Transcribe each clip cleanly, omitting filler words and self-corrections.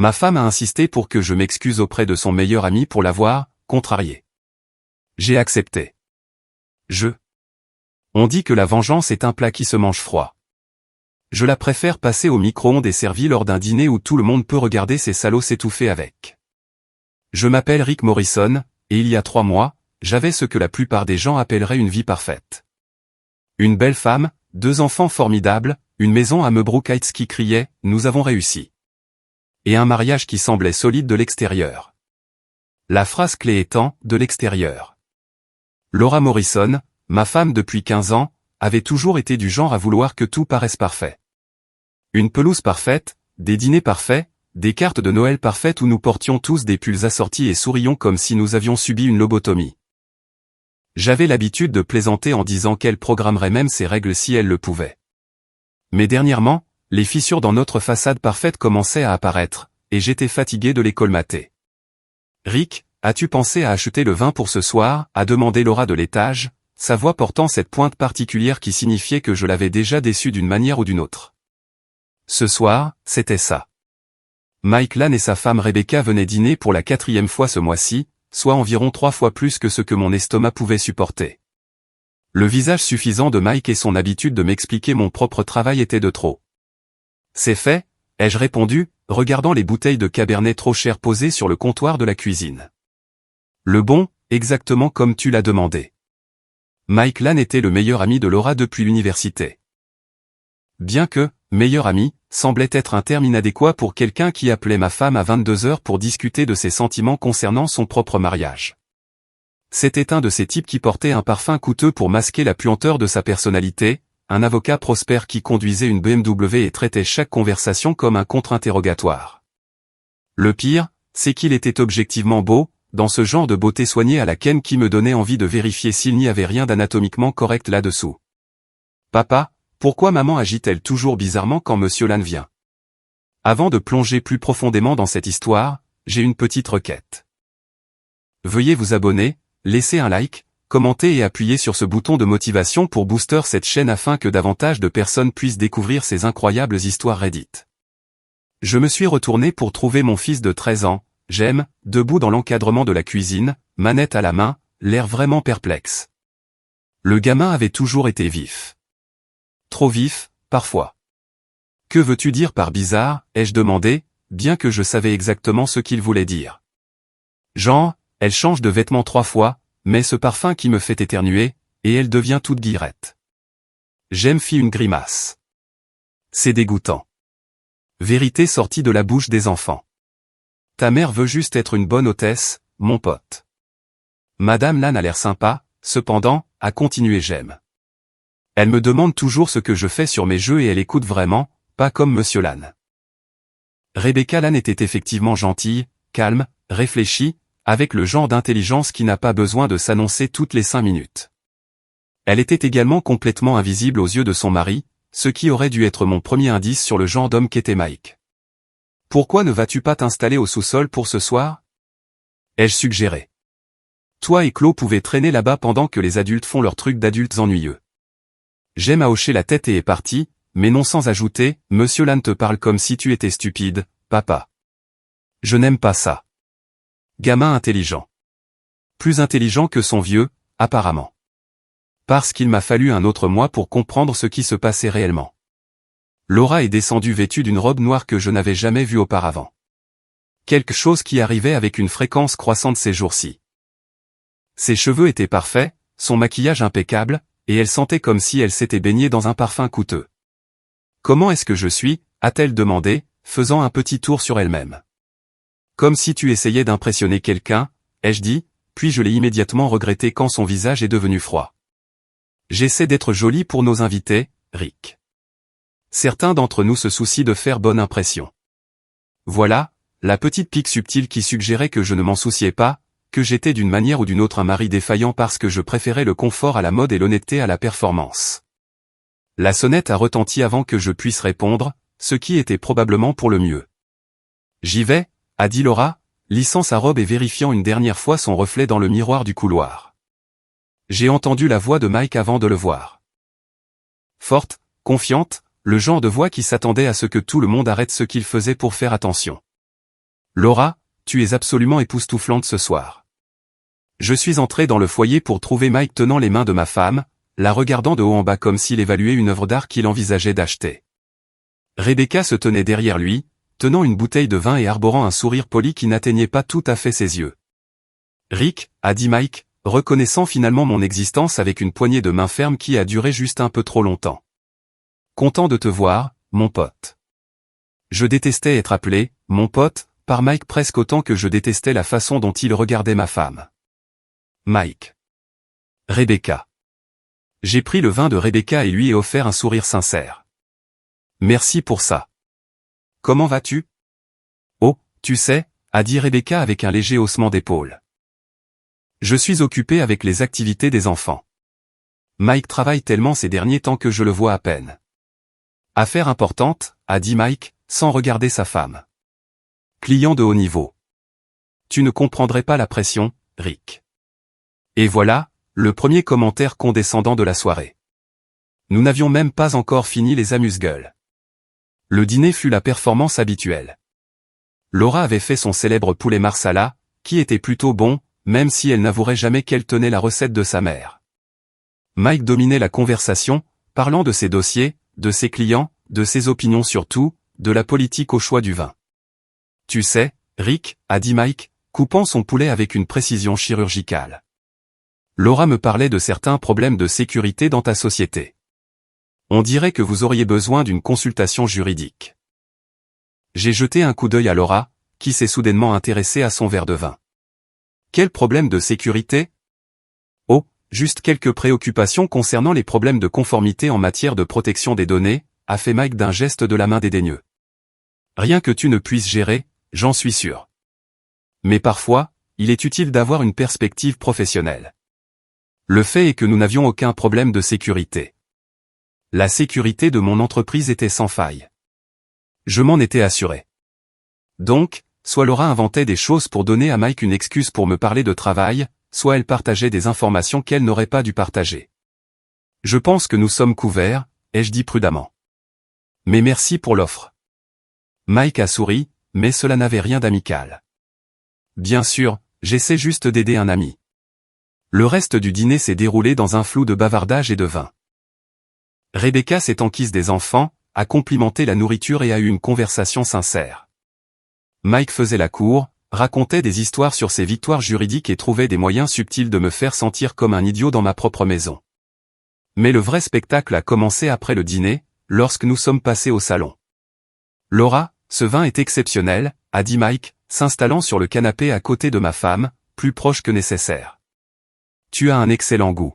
Ma femme a insisté pour que je m'excuse auprès de son meilleur ami pour l'avoir contrarié. J'ai accepté. On dit que la vengeance est un plat qui se mange froid. Je la préfère passer au micro-ondes et servie lors d'un dîner où tout le monde peut regarder ces salauds s'étouffer avec. Je m'appelle Rick Morrison, et il y a 3 mois, j'avais ce que la plupart des gens appelleraient une vie parfaite. Une belle femme, 2 enfants formidables, une maison à Meadowbrook Heights qui criait « Nous avons réussi !» et un mariage qui semblait solide de l'extérieur. La phrase clé étant « de l'extérieur ». Laura Morrison, ma femme depuis 15 ans, avait toujours été du genre à vouloir que tout paraisse parfait. Une pelouse parfaite, des dîners parfaits, des cartes de Noël parfaites où nous portions tous des pulls assortis et sourions comme si nous avions subi une lobotomie. J'avais l'habitude de plaisanter en disant qu'elle programmerait même ses règles si elle le pouvait. Mais dernièrement, les fissures dans notre façade parfaite commençaient à apparaître, et j'étais fatigué de les colmater. « Rick, as-tu pensé à acheter le vin pour ce soir ?» a demandé Laura de l'étage, sa voix portant cette pointe particulière qui signifiait que je l'avais déjà déçue d'une manière ou d'une autre. Ce soir, c'était ça. Mike Lane et sa femme Rebecca venaient dîner pour la 4e fois ce mois-ci, soit environ 3 fois plus que ce que mon estomac pouvait supporter. Le visage suffisant de Mike et son habitude de m'expliquer mon propre travail étaient de trop. C'est fait, ai-je répondu, regardant les bouteilles de Cabernet trop chères posées sur le comptoir de la cuisine. Le bon, exactement comme tu l'as demandé. Mike Lane était le meilleur ami de Laura depuis l'université. Bien que, meilleur ami, semblait être un terme inadéquat pour quelqu'un qui appelait ma femme à 22 heures pour discuter de ses sentiments concernant son propre mariage. C'était un de ces types qui portait un parfum coûteux pour masquer la puanteur de sa personnalité, un avocat prospère qui conduisait une BMW et traitait chaque conversation comme un contre-interrogatoire. Le pire, c'est qu'il était objectivement beau, dans ce genre de beauté soignée à la Ken qui me donnait envie de vérifier s'il n'y avait rien d'anatomiquement correct là-dessous. Papa, pourquoi maman agit-elle toujours bizarrement quand Monsieur Lane vient? Avant de plonger plus profondément dans cette histoire, j'ai une petite requête. Veuillez vous abonner, laisser un like, commenter et appuyer sur ce bouton de motivation pour booster cette chaîne afin que davantage de personnes puissent découvrir ces incroyables histoires Reddit. Je me suis retourné pour trouver mon fils de 13 ans, Jem, debout dans l'encadrement de la cuisine, manette à la main, l'air vraiment perplexe. Le gamin avait toujours été vif. Trop vif, parfois. Que veux-tu dire par bizarre, ai-je demandé, bien que je savais exactement ce qu'il voulait dire. Genre, elle change de vêtements 3 fois, mais ce parfum qui me fait éternuer, et elle devient toute guillerette. Jem fit une grimace. C'est dégoûtant. Vérité sortie de la bouche des enfants. Ta mère veut juste être une bonne hôtesse, mon pote. Madame Lane a l'air sympa, cependant, a continué Jem. Elle me demande toujours ce que je fais sur mes jeux et elle écoute vraiment, pas comme Monsieur Lane. Rebecca Lane était effectivement gentille, calme, réfléchie, avec le genre d'intelligence qui n'a pas besoin de s'annoncer toutes les 5 minutes. Elle était également complètement invisible aux yeux de son mari, ce qui aurait dû être mon premier indice sur le genre d'homme qu'était Mike. Pourquoi ne vas-tu pas t'installer au sous-sol pour ce soir? Ai-je suggéré. Toi et Chloé pouvez traîner là-bas pendant que les adultes font leurs trucs d'adultes ennuyeux. Jem a hoché la tête et est parti, mais non sans ajouter, Monsieur Lane te parle comme si tu étais stupide, papa. Je n'aime pas ça. Gamin intelligent. Plus intelligent que son vieux, apparemment. Parce qu'il m'a fallu un autre mois pour comprendre ce qui se passait réellement. Laura est descendue vêtue d'une robe noire que je n'avais jamais vue auparavant. Quelque chose qui arrivait avec une fréquence croissante ces jours-ci. Ses cheveux étaient parfaits, son maquillage impeccable, et elle sentait comme si elle s'était baignée dans un parfum coûteux. Comment est-ce que je suis, a-t-elle demandé, faisant un petit tour sur elle-même. Comme si tu essayais d'impressionner quelqu'un, ai-je dit, puis je l'ai immédiatement regretté quand son visage est devenu froid. J'essaie d'être jolie pour nos invités, Rick. Certains d'entre nous se soucient de faire bonne impression. Voilà, la petite pique subtile qui suggérait que je ne m'en souciais pas, que j'étais d'une manière ou d'une autre un mari défaillant parce que je préférais le confort à la mode et l'honnêteté à la performance. La sonnette a retenti avant que je puisse répondre, ce qui était probablement pour le mieux. J'y vais, a dit Laura, lissant sa robe et vérifiant une dernière fois son reflet dans le miroir du couloir. J'ai entendu la voix de Mike avant de le voir. Forte, confiante, le genre de voix qui s'attendait à ce que tout le monde arrête ce qu'il faisait pour faire attention. Laura, tu es absolument époustouflante ce soir. Je suis entré dans le foyer pour trouver Mike tenant les mains de ma femme, la regardant de haut en bas comme s'il évaluait une œuvre d'art qu'il envisageait d'acheter. Rebecca se tenait derrière lui, tenant une bouteille de vin et arborant un sourire poli qui n'atteignait pas tout à fait ses yeux. « Rick » a dit Mike, reconnaissant finalement mon existence avec une poignée de main ferme qui a duré juste un peu trop longtemps. « Content de te voir, mon pote. » Je détestais être appelé « mon pote » par Mike presque autant que je détestais la façon dont il regardait ma femme. Mike. Rebecca. J'ai pris le vin de Rebecca et lui ai offert un sourire sincère. Merci pour ça. Comment vas-tu? Oh, tu sais, a dit Rebecca avec un léger haussement d'épaule. Je suis occupé avec les activités des enfants. Mike travaille tellement ces derniers temps que je le vois à peine. Affaire importante, a dit Mike, sans regarder sa femme. Client de haut niveau. Tu ne comprendrais pas la pression, Rick. Et voilà, le premier commentaire condescendant de la soirée. Nous n'avions même pas encore fini les amuse-gueules. Le dîner fut la performance habituelle. Laura avait fait son célèbre poulet marsala, qui était plutôt bon, même si elle n'avouerait jamais qu'elle tenait la recette de sa mère. Mike dominait la conversation, parlant de ses dossiers, de ses clients, de ses opinions sur tout, de la politique au choix du vin. Tu sais, Rick, a dit Mike, coupant son poulet avec une précision chirurgicale. Laura me parlait de certains problèmes de sécurité dans ta société. On dirait que vous auriez besoin d'une consultation juridique. J'ai jeté un coup d'œil à Laura, qui s'est soudainement intéressée à son verre de vin. Quel problème de sécurité? Oh, juste quelques préoccupations concernant les problèmes de conformité en matière de protection des données, a fait Mike d'un geste de la main dédaigneux. Rien que tu ne puisses gérer, j'en suis sûr. Mais parfois, il est utile d'avoir une perspective professionnelle. Le fait est que nous n'avions aucun problème de sécurité. La sécurité de mon entreprise était sans faille. Je m'en étais assuré. Donc, soit Laura inventait des choses pour donner à Mike une excuse pour me parler de travail, soit elle partageait des informations qu'elle n'aurait pas dû partager. Je pense que nous sommes couverts, ai-je dit prudemment. Mais merci pour l'offre. Mike a souri, mais cela n'avait rien d'amical. Bien sûr, j'essaie juste d'aider un ami. Le reste du dîner s'est déroulé dans un flou de bavardage et de vin. Rebecca s'est enquise des enfants, a complimenté la nourriture et a eu une conversation sincère. Mike faisait la cour, racontait des histoires sur ses victoires juridiques et trouvait des moyens subtils de me faire sentir comme un idiot dans ma propre maison. Mais le vrai spectacle a commencé après le dîner, lorsque nous sommes passés au salon. Laura, ce vin est exceptionnel, a dit Mike, s'installant sur le canapé à côté de ma femme, plus proche que nécessaire. Tu as un excellent goût.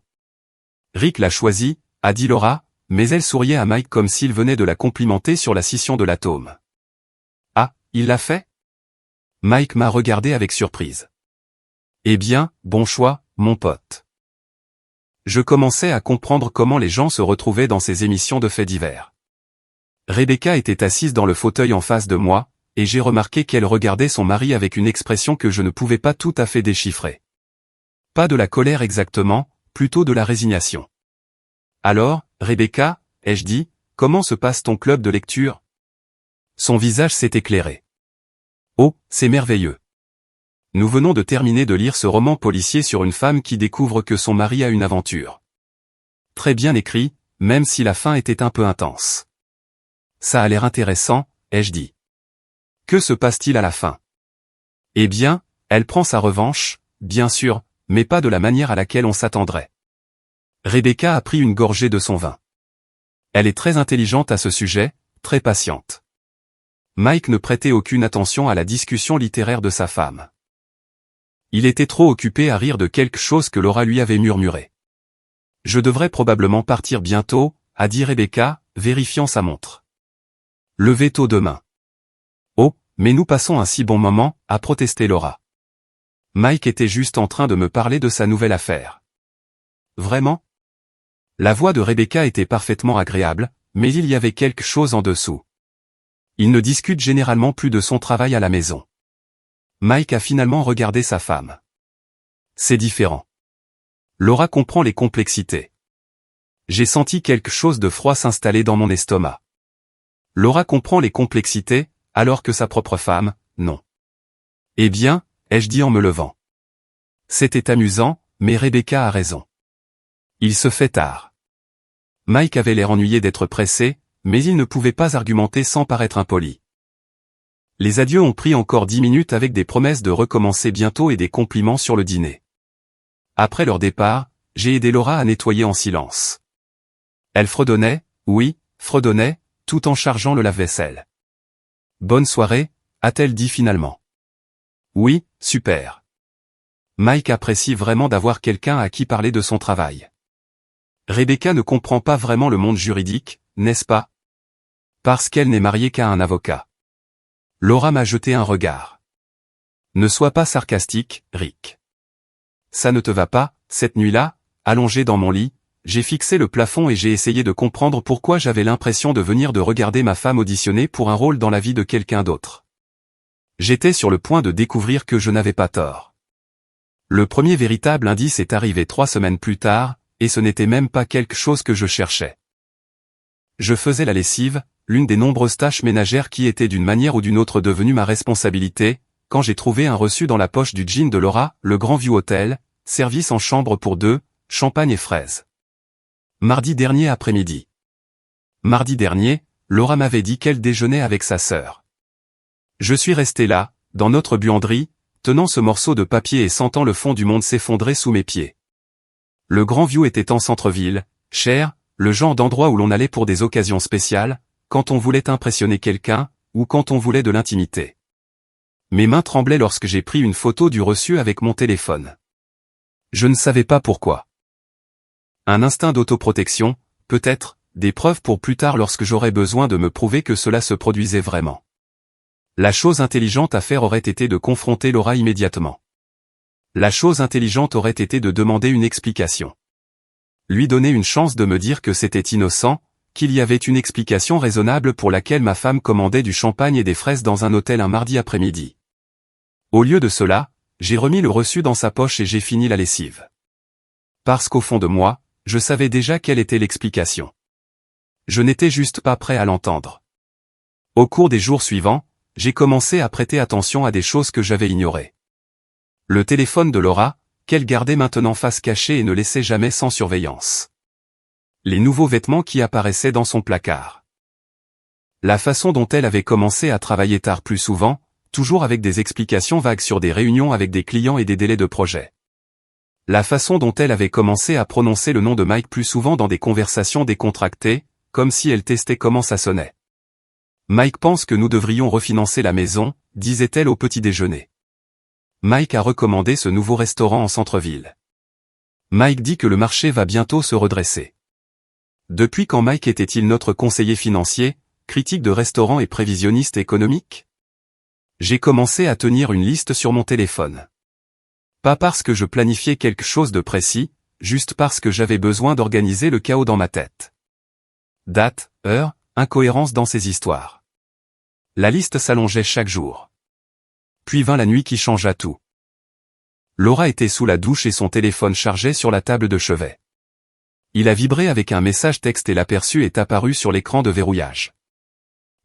Rick l'a choisi, a dit Laura, mais elle souriait à Mike comme s'il venait de la complimenter sur la scission de l'atome. Ah, il l'a fait? Mike m'a regardé avec surprise. Eh bien, bon choix, mon pote. Je commençais à comprendre comment les gens se retrouvaient dans ces émissions de faits divers. Rebecca était assise dans le fauteuil en face de moi, et j'ai remarqué qu'elle regardait son mari avec une expression que je ne pouvais pas tout à fait déchiffrer. Pas de la colère exactement, plutôt de la résignation. Alors, Rebecca, ai-je dit, comment se passe ton club de lecture? Son visage s'est éclairé. Oh, c'est merveilleux. Nous venons de terminer de lire ce roman policier sur une femme qui découvre que son mari a une aventure. Très bien écrit, même si la fin était un peu intense. Ça a l'air intéressant, ai-je dit. Que se passe-t-il à la fin? Eh bien, elle prend sa revanche, bien sûr, mais pas de la manière à laquelle on s'attendrait. Rebecca a pris une gorgée de son vin. Elle est très intelligente à ce sujet, très patiente. Mike ne prêtait aucune attention à la discussion littéraire de sa femme. Il était trop occupé à rire de quelque chose que Laura lui avait murmuré. Je devrais probablement partir bientôt, a dit Rebecca, vérifiant sa montre. Levez tôt demain. Oh, mais nous passons un si bon moment, a protesté Laura. Mike était juste en train de me parler de sa nouvelle affaire. Vraiment? La voix de Rebecca était parfaitement agréable, mais il y avait quelque chose en dessous. Il ne discute généralement plus de son travail à la maison. Mike a finalement regardé sa femme. C'est différent. Laura comprend les complexités. J'ai senti quelque chose de froid s'installer dans mon estomac. Laura comprend les complexités, alors que sa propre femme, non. Eh bien, ai-je dit en me levant. C'était amusant, mais Rebecca a raison. Il se fait tard. Mike avait l'air ennuyé d'être pressé, mais il ne pouvait pas argumenter sans paraître impoli. Les adieux ont pris encore 10 minutes avec des promesses de recommencer bientôt et des compliments sur le dîner. Après leur départ, j'ai aidé Laura à nettoyer en silence. Elle fredonnait, oui, fredonnait, tout en chargeant le lave-vaisselle. Bonne soirée, a-t-elle dit finalement. Oui, super. Mike apprécie vraiment d'avoir quelqu'un à qui parler de son travail. Rebecca ne comprend pas vraiment le monde juridique, n'est-ce pas? Parce qu'elle n'est mariée qu'à un avocat. Laura m'a jeté un regard. Ne sois pas sarcastique, Rick. Ça ne te va pas, cette nuit-là, allongé dans mon lit, j'ai fixé le plafond et j'ai essayé de comprendre pourquoi j'avais l'impression de venir de regarder ma femme auditionner pour un rôle dans la vie de quelqu'un d'autre. J'étais sur le point de découvrir que je n'avais pas tort. Le premier véritable indice est arrivé 3 semaines plus tard, et ce n'était même pas quelque chose que je cherchais. Je faisais la lessive, l'une des nombreuses tâches ménagères qui étaient d'une manière ou d'une autre devenues ma responsabilité, quand j'ai trouvé un reçu dans la poche du jean de Laura, le Grand View Hotel, service en chambre pour 2, champagne et fraises. Mardi dernier après-midi. Mardi dernier, Laura m'avait dit qu'elle déjeunait avec sa sœur. Je suis resté là, dans notre buanderie, tenant ce morceau de papier et sentant le fond du monde s'effondrer sous mes pieds. Le Grand View était en centre-ville, cher, le genre d'endroit où l'on allait pour des occasions spéciales, quand on voulait impressionner quelqu'un, ou quand on voulait de l'intimité. Mes mains tremblaient lorsque j'ai pris une photo du reçu avec mon téléphone. Je ne savais pas pourquoi. Un instinct d'autoprotection, peut-être, des preuves pour plus tard lorsque j'aurais besoin de me prouver que cela se produisait vraiment. La chose intelligente à faire aurait été de confronter Laura immédiatement. La chose intelligente aurait été de demander une explication. Lui donner une chance de me dire que c'était innocent, qu'il y avait une explication raisonnable pour laquelle ma femme commandait du champagne et des fraises dans un hôtel un mardi après-midi. Au lieu de cela, j'ai remis le reçu dans sa poche et j'ai fini la lessive. Parce qu'au fond de moi, je savais déjà quelle était l'explication. Je n'étais juste pas prêt à l'entendre. Au cours des jours suivants, j'ai commencé à prêter attention à des choses que j'avais ignorées. Le téléphone de Laura, qu'elle gardait maintenant face cachée et ne laissait jamais sans surveillance. Les nouveaux vêtements qui apparaissaient dans son placard. La façon dont elle avait commencé à travailler tard plus souvent, toujours avec des explications vagues sur des réunions avec des clients et des délais de projet. La façon dont elle avait commencé à prononcer le nom de Mike plus souvent dans des conversations décontractées, comme si elle testait comment ça sonnait. Mike pense que nous devrions refinancer la maison, disait-elle au petit déjeuner. Mike a recommandé ce nouveau restaurant en centre-ville. Mike dit que le marché va bientôt se redresser. Depuis quand Mike était-il notre conseiller financier, critique de restaurant et prévisionniste économique? J'ai commencé à tenir une liste sur mon téléphone. Pas parce que je planifiais quelque chose de précis, juste parce que j'avais besoin d'organiser le chaos dans ma tête. Date, heure, incohérence dans ces histoires. La liste s'allongeait chaque jour. Puis vint la nuit qui changea tout. Laura était sous la douche et son téléphone chargeait sur la table de chevet. Il a vibré avec un message texte et l'aperçu est apparu sur l'écran de verrouillage.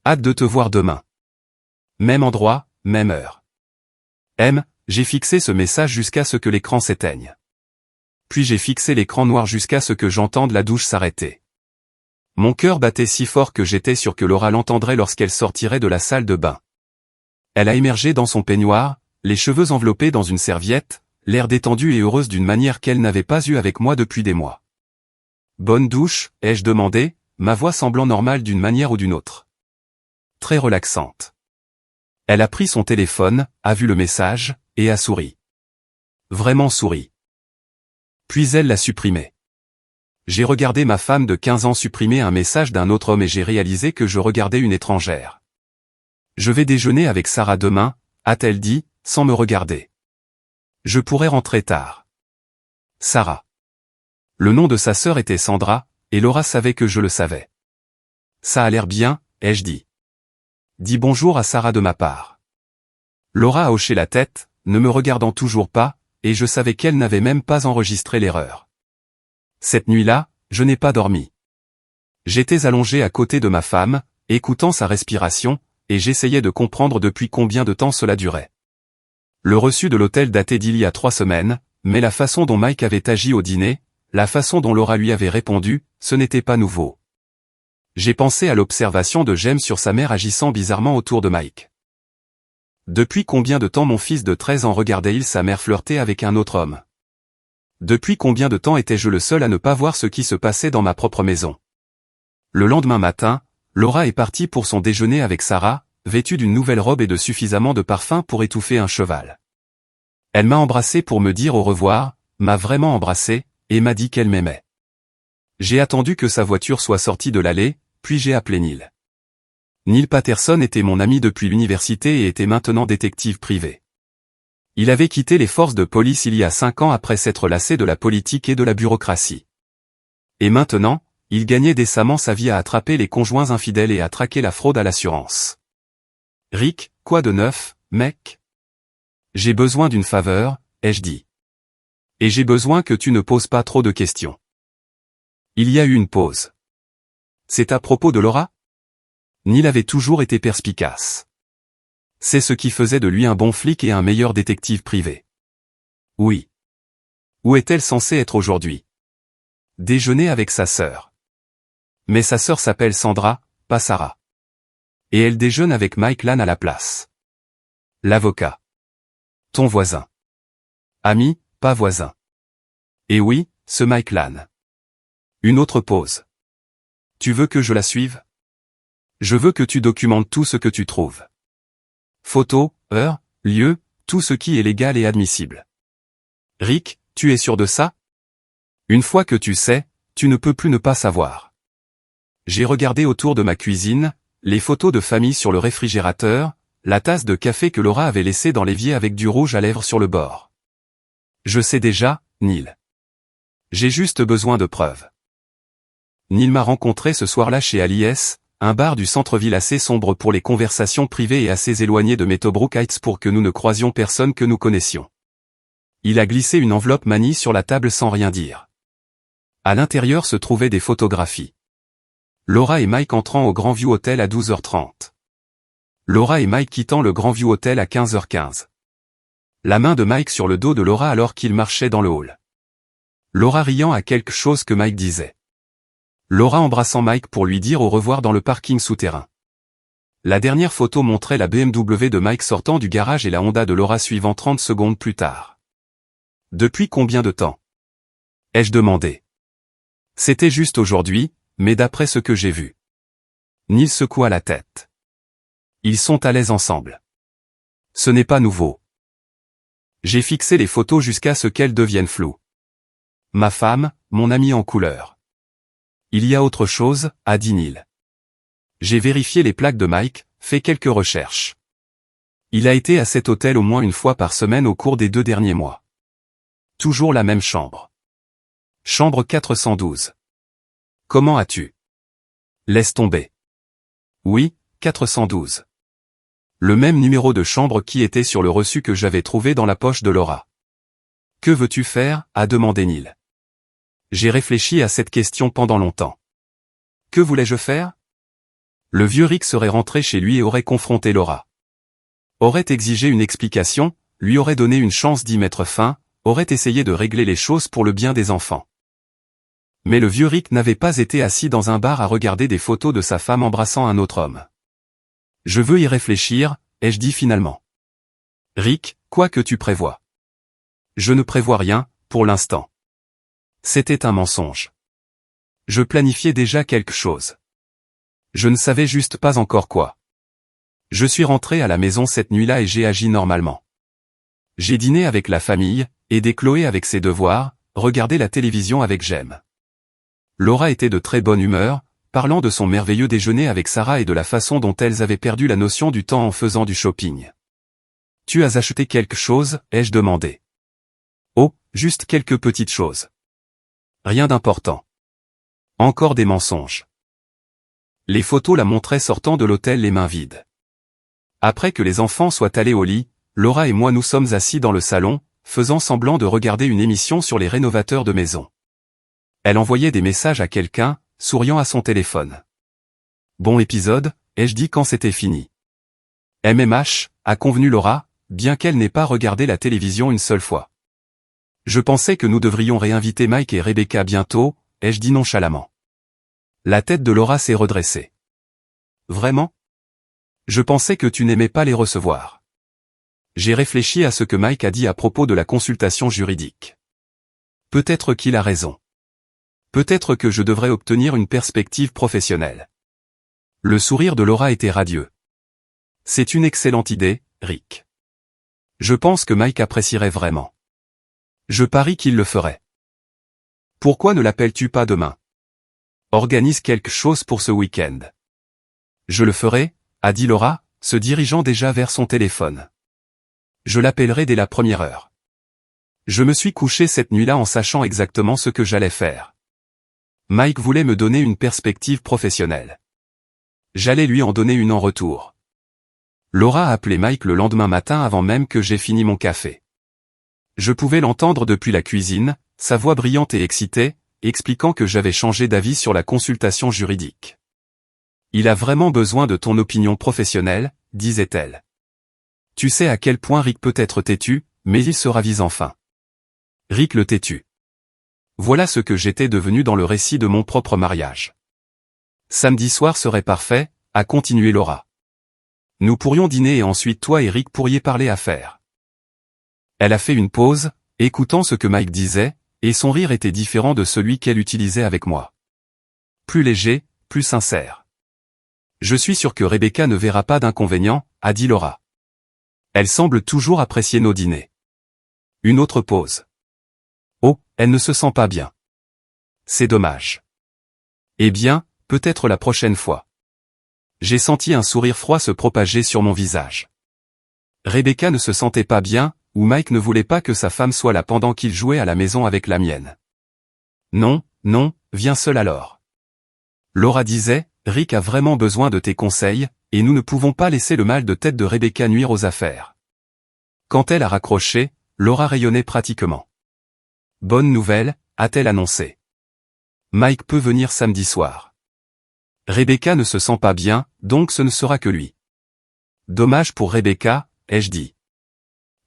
Hâte de te voir demain. Même endroit, même heure. J'ai fixé ce message jusqu'à ce que l'écran s'éteigne. Puis j'ai fixé l'écran noir jusqu'à ce que j'entende la douche s'arrêter. Mon cœur battait si fort que j'étais sûr que Laura l'entendrait lorsqu'elle sortirait de la salle de bain. Elle a émergé dans son peignoir, les cheveux enveloppés dans une serviette, l'air détendu et heureuse d'une manière qu'elle n'avait pas eue avec moi depuis des mois. Bonne douche, ai-je demandé, ma voix semblant normale d'une manière ou d'une autre. Très relaxante. Elle a pris son téléphone, a vu le message, et a souri. Vraiment souri. Puis elle l'a supprimé. J'ai regardé ma femme de 15 ans supprimer un message d'un autre homme et j'ai réalisé que je regardais une étrangère. Je vais déjeuner avec Sarah demain, a-t-elle dit, sans me regarder. Je pourrais rentrer tard. Sarah. Le nom de sa sœur était Sandra, et Laura savait que je le savais. Ça a l'air bien, ai-je dit. Dis bonjour à Sarah de ma part. Laura a hoché la tête, ne me regardant toujours pas, et je savais qu'elle n'avait même pas enregistré l'erreur. Cette nuit-là, je n'ai pas dormi. J'étais allongé à côté de ma femme, écoutant sa respiration, et j'essayais de comprendre depuis combien de temps cela durait. Le reçu de l'hôtel datait d'il y a 3 semaines, mais la façon dont Mike avait agi au dîner, la façon dont Laura lui avait répondu, ce n'était pas nouveau. J'ai pensé à l'observation de James sur sa mère agissant bizarrement autour de Mike. Depuis combien de temps mon fils de 13 ans regardait-il sa mère flirter avec un autre homme? Depuis combien de temps étais-je le seul à ne pas voir ce qui se passait dans ma propre maison? Le lendemain matin, Laura est partie pour son déjeuner avec Sarah, vêtue d'une nouvelle robe et de suffisamment de parfum pour étouffer un cheval. Elle m'a embrassé pour me dire au revoir, m'a vraiment embrassé, et m'a dit qu'elle m'aimait. J'ai attendu que sa voiture soit sortie de l'allée, puis j'ai appelé Neil. Neil Patterson était mon ami depuis l'université et était maintenant détective privé. Il avait quitté les forces de police il y a 5 ans après s'être lassé de la politique et de la bureaucratie. Et maintenant, il gagnait décemment sa vie à attraper les conjoints infidèles et à traquer la fraude à l'assurance. Rick, quoi de neuf, mec? J'ai besoin d'une faveur, ai-je dit. Et j'ai besoin que tu ne poses pas trop de questions. Il y a eu une pause. C'est à propos de Laura? Neil avait toujours été perspicace. C'est ce qui faisait de lui un bon flic et un meilleur détective privé. Oui. Où est-elle censée être aujourd'hui? Déjeuner avec sa sœur. Mais sa sœur s'appelle Sandra, pas Sarah. Et elle déjeune avec Mike Lane à la place. L'avocat. Ton voisin. Ami, pas voisin. Et oui, ce Mike Lane. Une autre pause. Tu veux que je la suive? Je veux que tu documentes tout ce que tu trouves. Photos, heures, lieux, tout ce qui est légal et admissible. Rick, tu es sûr de ça? Une fois que tu sais, tu ne peux plus ne pas savoir. J'ai regardé autour de ma cuisine, les photos de famille sur le réfrigérateur, la tasse de café que Laura avait laissée dans l'évier avec du rouge à lèvres sur le bord. Je sais déjà, Neil. J'ai juste besoin de preuves. Neil m'a rencontré ce soir-là chez Alice, un bar du centre-ville assez sombre pour les conversations privées et assez éloigné de Meadowbrook Heights pour que nous ne croisions personne que nous connaissions. Il a glissé une enveloppe manie sur la table sans rien dire. À l'intérieur se trouvaient des photographies. Laura et Mike entrant au Grandview Hotel à 12h30. Laura et Mike quittant le Grandview Hotel à 15h15. La main de Mike sur le dos de Laura alors qu'il marchait dans le hall. Laura riant à quelque chose que Mike disait. Laura embrassant Mike pour lui dire au revoir dans le parking souterrain. La dernière photo montrait la BMW de Mike sortant du garage et la Honda de Laura suivant 30 secondes plus tard. Depuis combien de temps? Ai-je demandé. C'était juste aujourd'hui, mais d'après ce que j'ai vu. Neil secoua la tête. Ils sont à l'aise ensemble. Ce n'est pas nouveau. J'ai fixé les photos jusqu'à ce qu'elles deviennent floues. Ma femme, mon amie en couleur. Il y a autre chose, a dit Neil. J'ai vérifié les plaques de Mike, fait quelques recherches. Il a été à cet hôtel au moins une fois par semaine au cours des 2 derniers mois. Toujours la même chambre. Chambre 412. Comment as-tu? Laisse tomber. Oui, 412. Le même numéro de chambre qui était sur le reçu que j'avais trouvé dans la poche de Laura. Que veux-tu faire? A demandé Neil. J'ai réfléchi à cette question pendant longtemps. Que voulais-je faire? Le vieux Rick serait rentré chez lui et aurait confronté Laura. Aurait exigé une explication, lui aurait donné une chance d'y mettre fin, aurait essayé de régler les choses pour le bien des enfants. Mais le vieux Rick n'avait pas été assis dans un bar à regarder des photos de sa femme embrassant un autre homme. Je veux y réfléchir, ai-je dit finalement. Rick, quoi que tu prévois? Je ne prévois rien, pour l'instant. C'était un mensonge. Je planifiais déjà quelque chose. Je ne savais juste pas encore quoi. Je suis rentré à la maison cette nuit-là et j'ai agi normalement. J'ai dîné avec la famille, aidé Chloé avec ses devoirs, regardé la télévision avec Jem. Laura était de très bonne humeur, parlant de son merveilleux déjeuner avec Sarah et de la façon dont elles avaient perdu la notion du temps en faisant du shopping. Tu as acheté quelque chose, ai-je demandé. Oh, juste quelques petites choses. Rien d'important. Encore des mensonges. Les photos la montraient sortant de l'hôtel les mains vides. Après que les enfants soient allés au lit, Laura et moi nous sommes assis dans le salon, faisant semblant de regarder une émission sur les rénovateurs de maisons. Elle envoyait des messages à quelqu'un, souriant à son téléphone. Bon épisode, ai-je dit quand c'était fini. MMH, a convenu Laura, bien qu'elle n'ait pas regardé la télévision une seule fois. Je pensais que nous devrions réinviter Mike et Rebecca bientôt, ai-je dit nonchalamment. La tête de Laura s'est redressée. Vraiment? Je pensais que tu n'aimais pas les recevoir. J'ai réfléchi à ce que Mike a dit à propos de la consultation juridique. Peut-être qu'il a raison. Peut-être que je devrais obtenir une perspective professionnelle. Le sourire de Laura était radieux. C'est une excellente idée, Rick. Je pense que Mike apprécierait vraiment. Je parie qu'il le ferait. Pourquoi ne l'appelles-tu pas demain? Organise quelque chose pour ce week-end. Je le ferai, a dit Laura, se dirigeant déjà vers son téléphone. Je l'appellerai dès la première heure. Je me suis couché cette nuit-là en sachant exactement ce que j'allais faire. Mike voulait me donner une perspective professionnelle. J'allais lui en donner une en retour. Laura a appelé Mike le lendemain matin avant même que j'aie fini mon café. Je pouvais l'entendre depuis la cuisine, sa voix brillante et excitée, expliquant que j'avais changé d'avis sur la consultation juridique. Il a vraiment besoin de ton opinion professionnelle, disait-elle. Tu sais à quel point Rick peut être têtu, mais il se ravise enfin. Rick le têtu. Voilà ce que j'étais devenu dans le récit de mon propre mariage. Samedi soir serait parfait, a continué Laura. Nous pourrions dîner et ensuite toi et Rick pourriez parler affaires. Elle a fait une pause, écoutant ce que Mike disait, et son rire était différent de celui qu'elle utilisait avec moi. Plus léger, plus sincère. Je suis sûr que Rebecca ne verra pas d'inconvénient, a dit Laura. Elle semble toujours apprécier nos dîners. Une autre pause. Oh, elle ne se sent pas bien. C'est dommage. Eh bien, peut-être la prochaine fois. J'ai senti un sourire froid se propager sur mon visage. Rebecca ne se sentait pas bien, ou Mike ne voulait pas que sa femme soit là pendant qu'il jouait à la maison avec la mienne. Non, non, viens seul alors. Laura disait, Rick a vraiment besoin de tes conseils, et nous ne pouvons pas laisser le mal de tête de Rebecca nuire aux affaires. Quand elle a raccroché, Laura rayonnait pratiquement. Bonne nouvelle, a-t-elle annoncé. Mike peut venir samedi soir. Rebecca ne se sent pas bien, donc ce ne sera que lui. Dommage pour Rebecca, ai-je dit.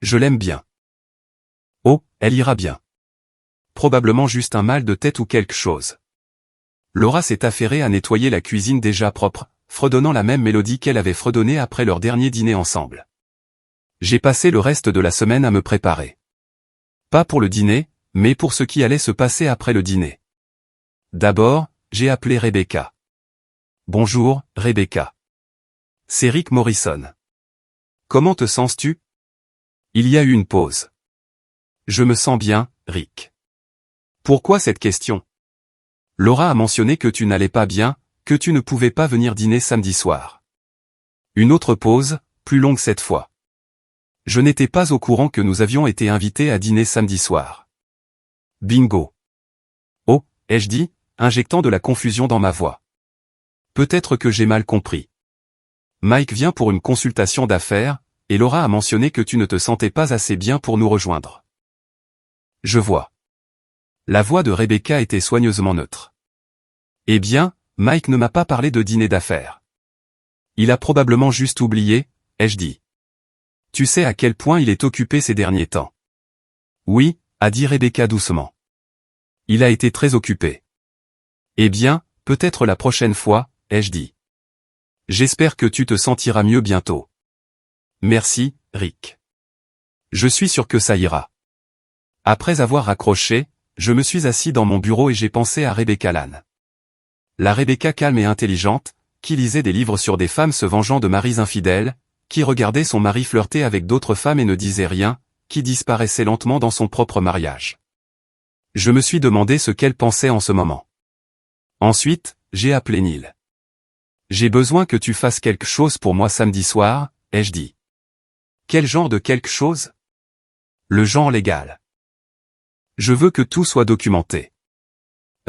Je l'aime bien. Oh, elle ira bien. Probablement juste un mal de tête ou quelque chose. Laura s'est affairée à nettoyer la cuisine déjà propre, fredonnant la même mélodie qu'elle avait fredonnée après leur dernier dîner ensemble. J'ai passé le reste de la semaine à me préparer. Pas pour le dîner, mais pour ce qui allait se passer après le dîner. D'abord, j'ai appelé Rebecca. Bonjour, Rebecca. C'est Rick Morrison. Comment te sens-tu? Il y a eu une pause. Je me sens bien, Rick. Pourquoi cette question? Laura a mentionné que tu n'allais pas bien, que tu ne pouvais pas venir dîner samedi soir. Une autre pause, plus longue cette fois. Je n'étais pas au courant que nous avions été invités à dîner samedi soir. Bingo. Oh, ai-je dit, injectant de la confusion dans ma voix. Peut-être que j'ai mal compris. Mike vient pour une consultation d'affaires, et Laura a mentionné que tu ne te sentais pas assez bien pour nous rejoindre. Je vois. La voix de Rebecca était soigneusement neutre. Eh bien, Mike ne m'a pas parlé de dîner d'affaires. Il a probablement juste oublié, ai-je dit. Tu sais à quel point il est occupé ces derniers temps. Oui, a dit Rebecca doucement. Il a été très occupé. Eh bien, peut-être la prochaine fois, ai-je dit. J'espère que tu te sentiras mieux bientôt. Merci, Rick. Je suis sûr que ça ira. Après avoir raccroché, je me suis assis dans mon bureau et j'ai pensé à Rebecca Lane. La Rebecca calme et intelligente, qui lisait des livres sur des femmes se vengeant de maris infidèles, qui regardait son mari flirter avec d'autres femmes et ne disait rien, qui disparaissait lentement dans son propre mariage. Je me suis demandé ce qu'elle pensait en ce moment. Ensuite, j'ai appelé Neil. J'ai besoin que tu fasses quelque chose pour moi samedi soir, ai-je dit. Quel genre de quelque chose? Le genre légal. Je veux que tout soit documenté.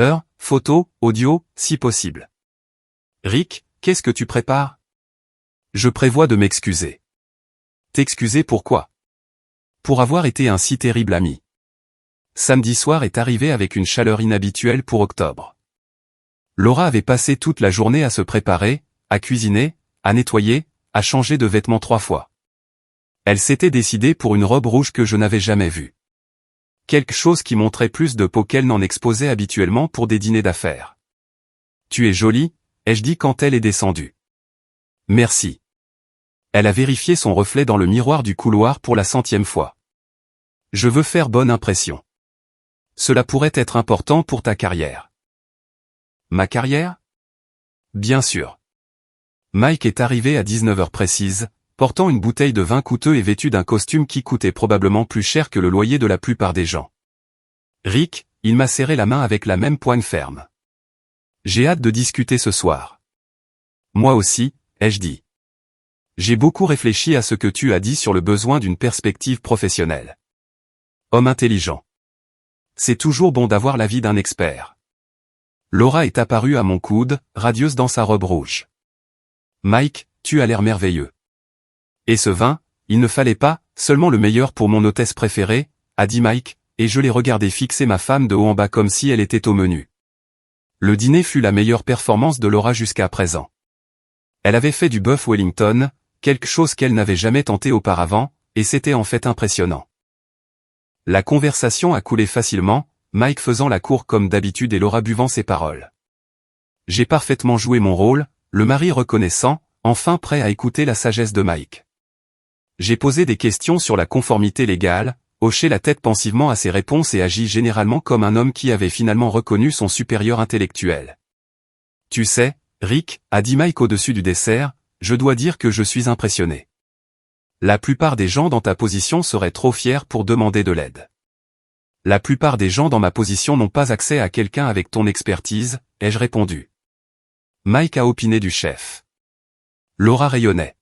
Heure, photo, audio, si possible. Rick, qu'est-ce que tu prépares? Je prévois de m'excuser. T'excuser pourquoi? Pour avoir été un si terrible ami. Samedi soir est arrivé avec une chaleur inhabituelle pour octobre. Laura avait passé toute la journée à se préparer, à cuisiner, à nettoyer, à changer de vêtements 3 fois. Elle s'était décidée pour une robe rouge que je n'avais jamais vue. Quelque chose qui montrait plus de peau qu'elle n'en exposait habituellement pour des dîners d'affaires. Tu es jolie, ai-je dit quand elle est descendue. Merci. Elle a vérifié son reflet dans le miroir du couloir pour la 100e fois. Je veux faire bonne impression. Cela pourrait être important pour ta carrière. Ma carrière? Bien sûr. Mike est arrivé à 19h précise, portant une bouteille de vin coûteux et vêtu d'un costume qui coûtait probablement plus cher que le loyer de la plupart des gens. Rick, il m'a serré la main avec la même poigne ferme. J'ai hâte de discuter ce soir. Moi aussi, ai-je dit. J'ai beaucoup réfléchi à ce que tu as dit sur le besoin d'une perspective professionnelle. Homme intelligent. C'est toujours bon d'avoir l'avis d'un expert. Laura est apparue à mon coude, radieuse dans sa robe rouge. Mike, tu as l'air merveilleux. Et ce vin, il ne fallait pas, seulement le meilleur pour mon hôtesse préférée, a dit Mike, et je l'ai regardé fixer ma femme de haut en bas comme si elle était au menu. Le dîner fut la meilleure performance de Laura jusqu'à présent. Elle avait fait du bœuf Wellington, quelque chose qu'elle n'avait jamais tenté auparavant, et c'était en fait impressionnant. La conversation a coulé facilement, Mike faisant la cour comme d'habitude et Laura buvant ses paroles. J'ai parfaitement joué mon rôle, le mari reconnaissant, enfin prêt à écouter la sagesse de Mike. J'ai posé des questions sur la conformité légale, hoché la tête pensivement à ses réponses et agi généralement comme un homme qui avait finalement reconnu son supérieur intellectuel. Tu sais, Rick, a dit Mike au-dessus du dessert, je dois dire que je suis impressionné. La plupart des gens dans ta position seraient trop fiers pour demander de l'aide. La plupart des gens dans ma position n'ont pas accès à quelqu'un avec ton expertise, ai-je répondu. Mike a opiné du chef. Laura rayonnait.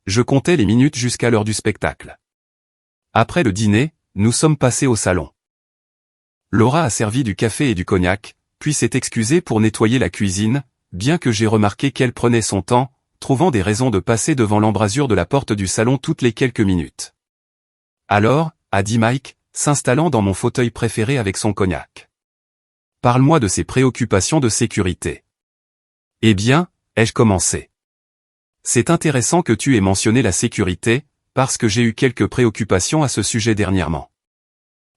Je comptais les minutes jusqu'à l'heure du spectacle. Après le dîner, nous sommes passés au salon. Laura a servi du café et du cognac, puis s'est excusée pour nettoyer la cuisine, bien que j'ai remarqué qu'elle prenait son temps, trouvant des raisons de passer devant l'embrasure de la porte du salon toutes les quelques minutes. Alors, a dit Mike, s'installant dans mon fauteuil préféré avec son cognac. Parle-moi de ses préoccupations de sécurité. Eh bien, ai-je commencé. C'est intéressant que tu aies mentionné la sécurité, parce que j'ai eu quelques préoccupations à ce sujet dernièrement.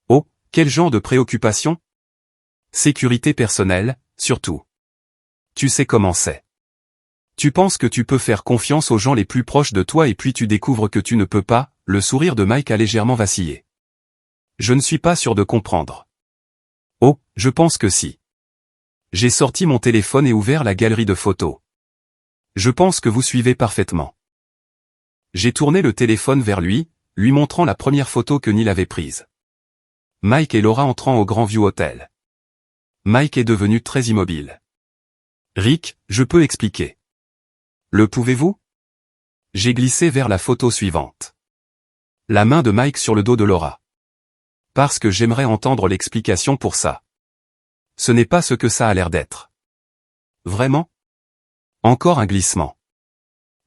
Oh, quel genre de préoccupations? Sécurité personnelle, surtout. Tu sais comment c'est. Tu penses que tu peux faire confiance aux gens les plus proches de toi et puis tu découvres que tu ne peux pas, le sourire de Mike a légèrement vacillé. Je ne suis pas sûr de comprendre. Oh, je pense que si. J'ai sorti mon téléphone et ouvert la galerie de photos. Je pense que vous suivez parfaitement. J'ai tourné le téléphone vers lui, lui montrant la première photo que Neil avait prise. Mike et Laura entrant au Grand View Hotel. Mike est devenu très immobile. Rick, je peux expliquer. Le pouvez-vous? J'ai glissé vers la photo suivante. La main de Mike sur le dos de Laura. Parce que j'aimerais entendre l'explication pour ça. Ce n'est pas ce que ça a l'air d'être. Vraiment? Encore un glissement.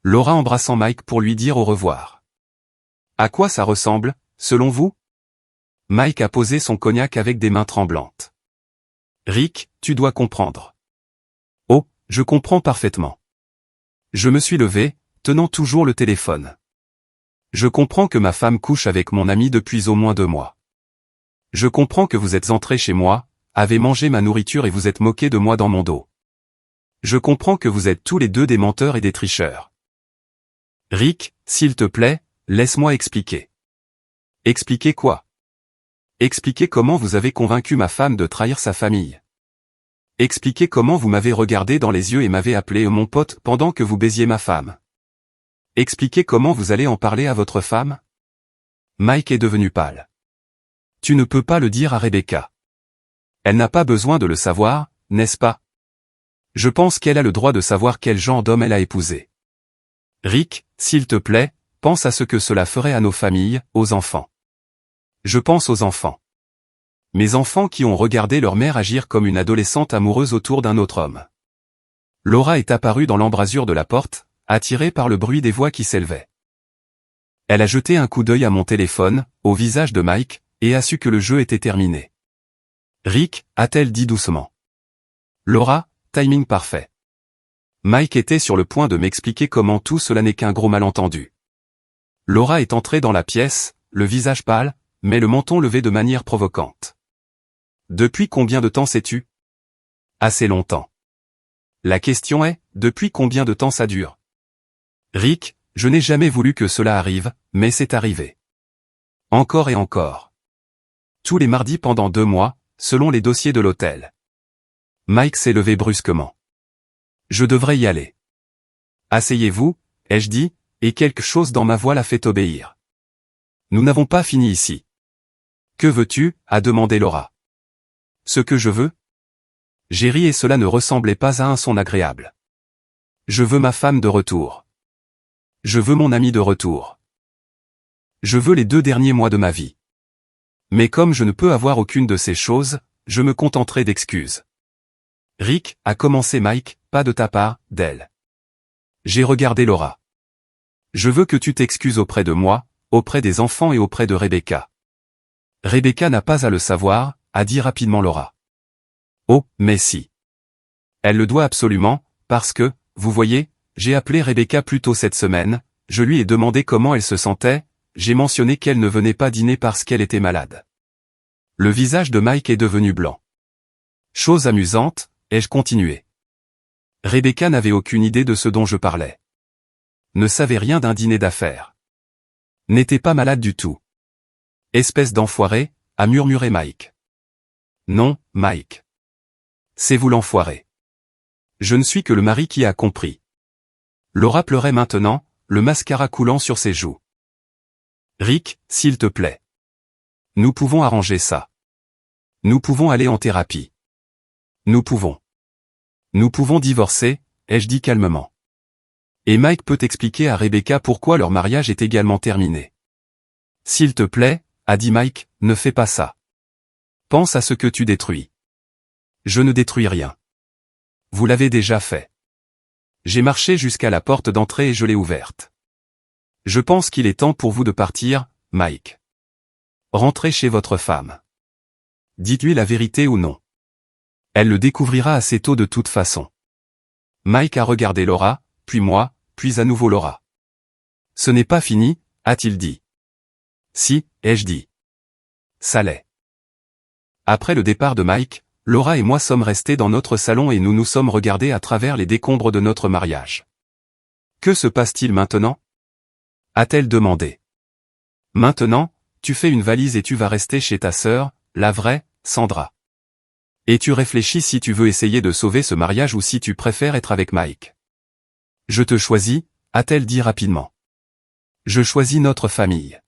Laura embrassant Mike pour lui dire au revoir. À quoi ça ressemble, selon vous? Mike a posé son cognac avec des mains tremblantes. Rick, tu dois comprendre. Oh, je comprends parfaitement. Je me suis levé, tenant toujours le téléphone. Je comprends que ma femme couche avec mon ami depuis au moins 2 mois. Je comprends que vous êtes entré chez moi, avez mangé ma nourriture et vous êtes moqué de moi dans mon dos. Je comprends que vous êtes tous les deux des menteurs et des tricheurs. Rick, s'il te plaît, laisse-moi expliquer. Expliquer quoi? Expliquer comment vous avez convaincu ma femme de trahir sa famille. Expliquez comment vous m'avez regardé dans les yeux et m'avez appelé mon pote pendant que vous baisiez ma femme. Expliquez comment vous allez en parler à votre femme? Mike est devenu pâle. Tu ne peux pas le dire à Rebecca. Elle n'a pas besoin de le savoir, n'est-ce pas? Je pense qu'elle a le droit de savoir quel genre d'homme elle a épousé. Rick, s'il te plaît, pense à ce que cela ferait à nos familles, aux enfants. Je pense aux enfants. Mes enfants qui ont regardé leur mère agir comme une adolescente amoureuse autour d'un autre homme. Laura est apparue dans l'embrasure de la porte, attirée par le bruit des voix qui s'élevaient. Elle a jeté un coup d'œil à mon téléphone, au visage de Mike, et a su que le jeu était terminé. Rick, a-t-elle dit doucement. Laura, timing parfait. Mike était sur le point de m'expliquer comment tout cela n'est qu'un gros malentendu. Laura est entrée dans la pièce, le visage pâle, mais le menton levé de manière provocante. Depuis combien de temps sais-tu? Assez longtemps. La question est, depuis combien de temps ça dure? Rick, je n'ai jamais voulu que cela arrive, mais c'est arrivé. Encore et encore. Tous les mardis pendant 2 mois, selon les dossiers de l'hôtel. Mike s'est levé brusquement. Je devrais y aller. Asseyez-vous, ai-je dit, et quelque chose dans ma voix l'a fait obéir. Nous n'avons pas fini ici. Que veux-tu? A demandé Laura. Ce que je veux? J'ai ri et cela ne ressemblait pas à un son agréable. Je veux ma femme de retour. Je veux mon ami de retour. Je veux les 2 derniers mois de ma vie. Mais comme je ne peux avoir aucune de ces choses, je me contenterai d'excuses. Rick, a commencé Mike, pas de ta part, d'elle. J'ai regardé Laura. Je veux que tu t'excuses auprès de moi, auprès des enfants et auprès de Rebecca. Rebecca n'a pas à le savoir, a dit rapidement Laura. Oh, mais si. Elle le doit absolument, parce que, vous voyez, j'ai appelé Rebecca plus tôt cette semaine, je lui ai demandé comment elle se sentait, j'ai mentionné qu'elle ne venait pas dîner parce qu'elle était malade. Le visage de Mike est devenu blanc. Chose amusante, ai-je continué. Rebecca n'avait aucune idée de ce dont je parlais. Ne savait rien d'un dîner d'affaires. N'était pas malade du tout. Espèce d'enfoiré, a murmuré Mike. Non, Mike. C'est vous l'enfoiré. Je ne suis que le mari qui a compris. Laura pleurait maintenant, le mascara coulant sur ses joues. Rick, s'il te plaît. Nous pouvons arranger ça. Nous pouvons aller en thérapie. Nous pouvons. Nous pouvons divorcer, ai-je dit calmement. Et Mike peut expliquer à Rebecca pourquoi leur mariage est également terminé. S'il te plaît, a dit Mike, ne fais pas ça. Pense à ce que tu détruis. Je ne détruis rien. Vous l'avez déjà fait. J'ai marché jusqu'à la porte d'entrée et je l'ai ouverte. Je pense qu'il est temps pour vous de partir, Mike. Rentrez chez votre femme. Dites-lui la vérité ou non. Elle le découvrira assez tôt de toute façon. Mike a regardé Laura, puis moi, puis à nouveau Laura. Ce n'est pas fini, a-t-il dit. Si, ai-je dit. Ça l'est. Après le départ de Mike, Laura et moi sommes restés dans notre salon et nous nous sommes regardés à travers les décombres de notre mariage. Que se passe-t-il maintenant? A-t-elle demandé. Maintenant, tu fais une valise et tu vas rester chez ta sœur, la vraie, Sandra. Et tu réfléchis si tu veux essayer de sauver ce mariage ou si tu préfères être avec Mike. Je te choisis, a-t-elle dit rapidement. Je choisis notre famille.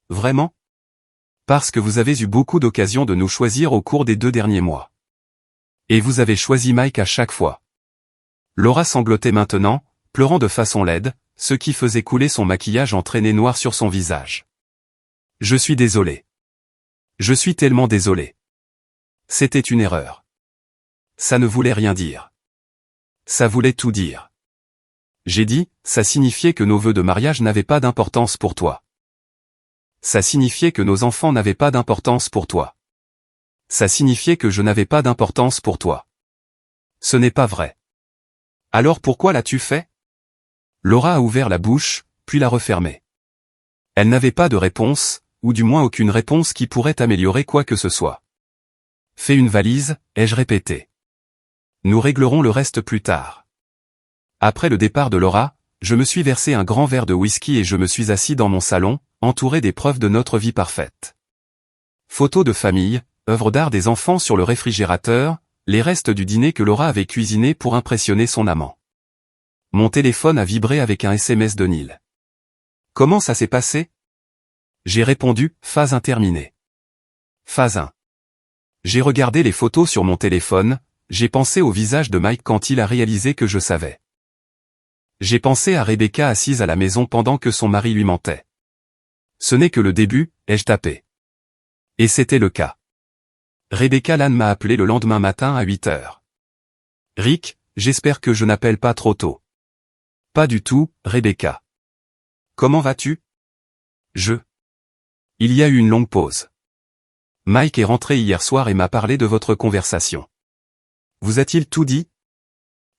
Vraiment? Parce que vous avez eu beaucoup d'occasions de nous choisir au cours des 2 derniers mois. Et vous avez choisi Mike à chaque fois. Laura sanglotait maintenant, pleurant de façon laide, ce qui faisait couler son maquillage en traînées noires sur son visage. Je suis désolé. Je suis tellement désolé. C'était une erreur. Ça ne voulait rien dire. Ça voulait tout dire. J'ai dit, ça signifiait que nos vœux de mariage n'avaient pas d'importance pour toi. Ça signifiait que nos enfants n'avaient pas d'importance pour toi. Ça signifiait que je n'avais pas d'importance pour toi. Ce n'est pas vrai. Alors pourquoi l'as-tu fait? Laura a ouvert la bouche, puis l'a refermée. Elle n'avait pas de réponse, ou du moins aucune réponse qui pourrait améliorer quoi que ce soit. Fais une valise, ai-je répété. Nous réglerons le reste plus tard. Après le départ de Laura, je me suis versé un grand verre de whisky et je me suis assis dans mon salon, entouré des preuves de notre vie parfaite. Photos de famille, œuvres d'art des enfants sur le réfrigérateur, les restes du dîner que Laura avait cuisiné pour impressionner son amant. Mon téléphone a vibré avec un SMS de Neil. Comment ça s'est passé? J'ai répondu, phase 1 terminée. Phase 1. J'ai regardé les photos sur mon téléphone, j'ai pensé au visage de Mike quand il a réalisé que je savais. J'ai pensé à Rebecca assise à la maison pendant que son mari lui mentait. Ce n'est que le début, ai-je tapé. Et c'était le cas. Rebecca Lann m'a appelé le lendemain matin à 8 heures. Rick, j'espère que je n'appelle pas trop tôt. Pas du tout, Rebecca. Comment vas-tu? Il y a eu une longue pause. Mike est rentré hier soir et m'a parlé de votre conversation. Vous a-t-il tout dit?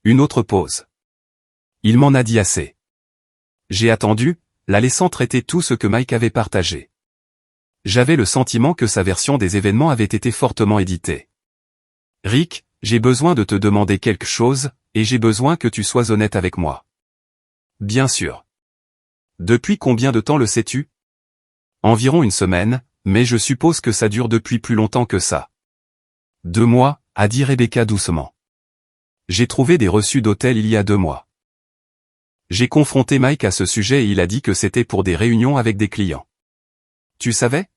Une autre pause. Il m'en a dit assez. J'ai attendu, la laissant traiter tout ce que Mike avait partagé. J'avais le sentiment que sa version des événements avait été fortement éditée. Rick, j'ai besoin de te demander quelque chose, et j'ai besoin que tu sois honnête avec moi. Bien sûr. Depuis combien de temps le sais-tu? Environ une semaine, mais je suppose que ça dure depuis plus longtemps que ça. 2 mois, a dit Rebecca doucement. J'ai trouvé des reçus d'hôtel il y a 2 mois. J'ai confronté Mike à ce sujet et il a dit que c'était pour des réunions avec des clients. Tu savais?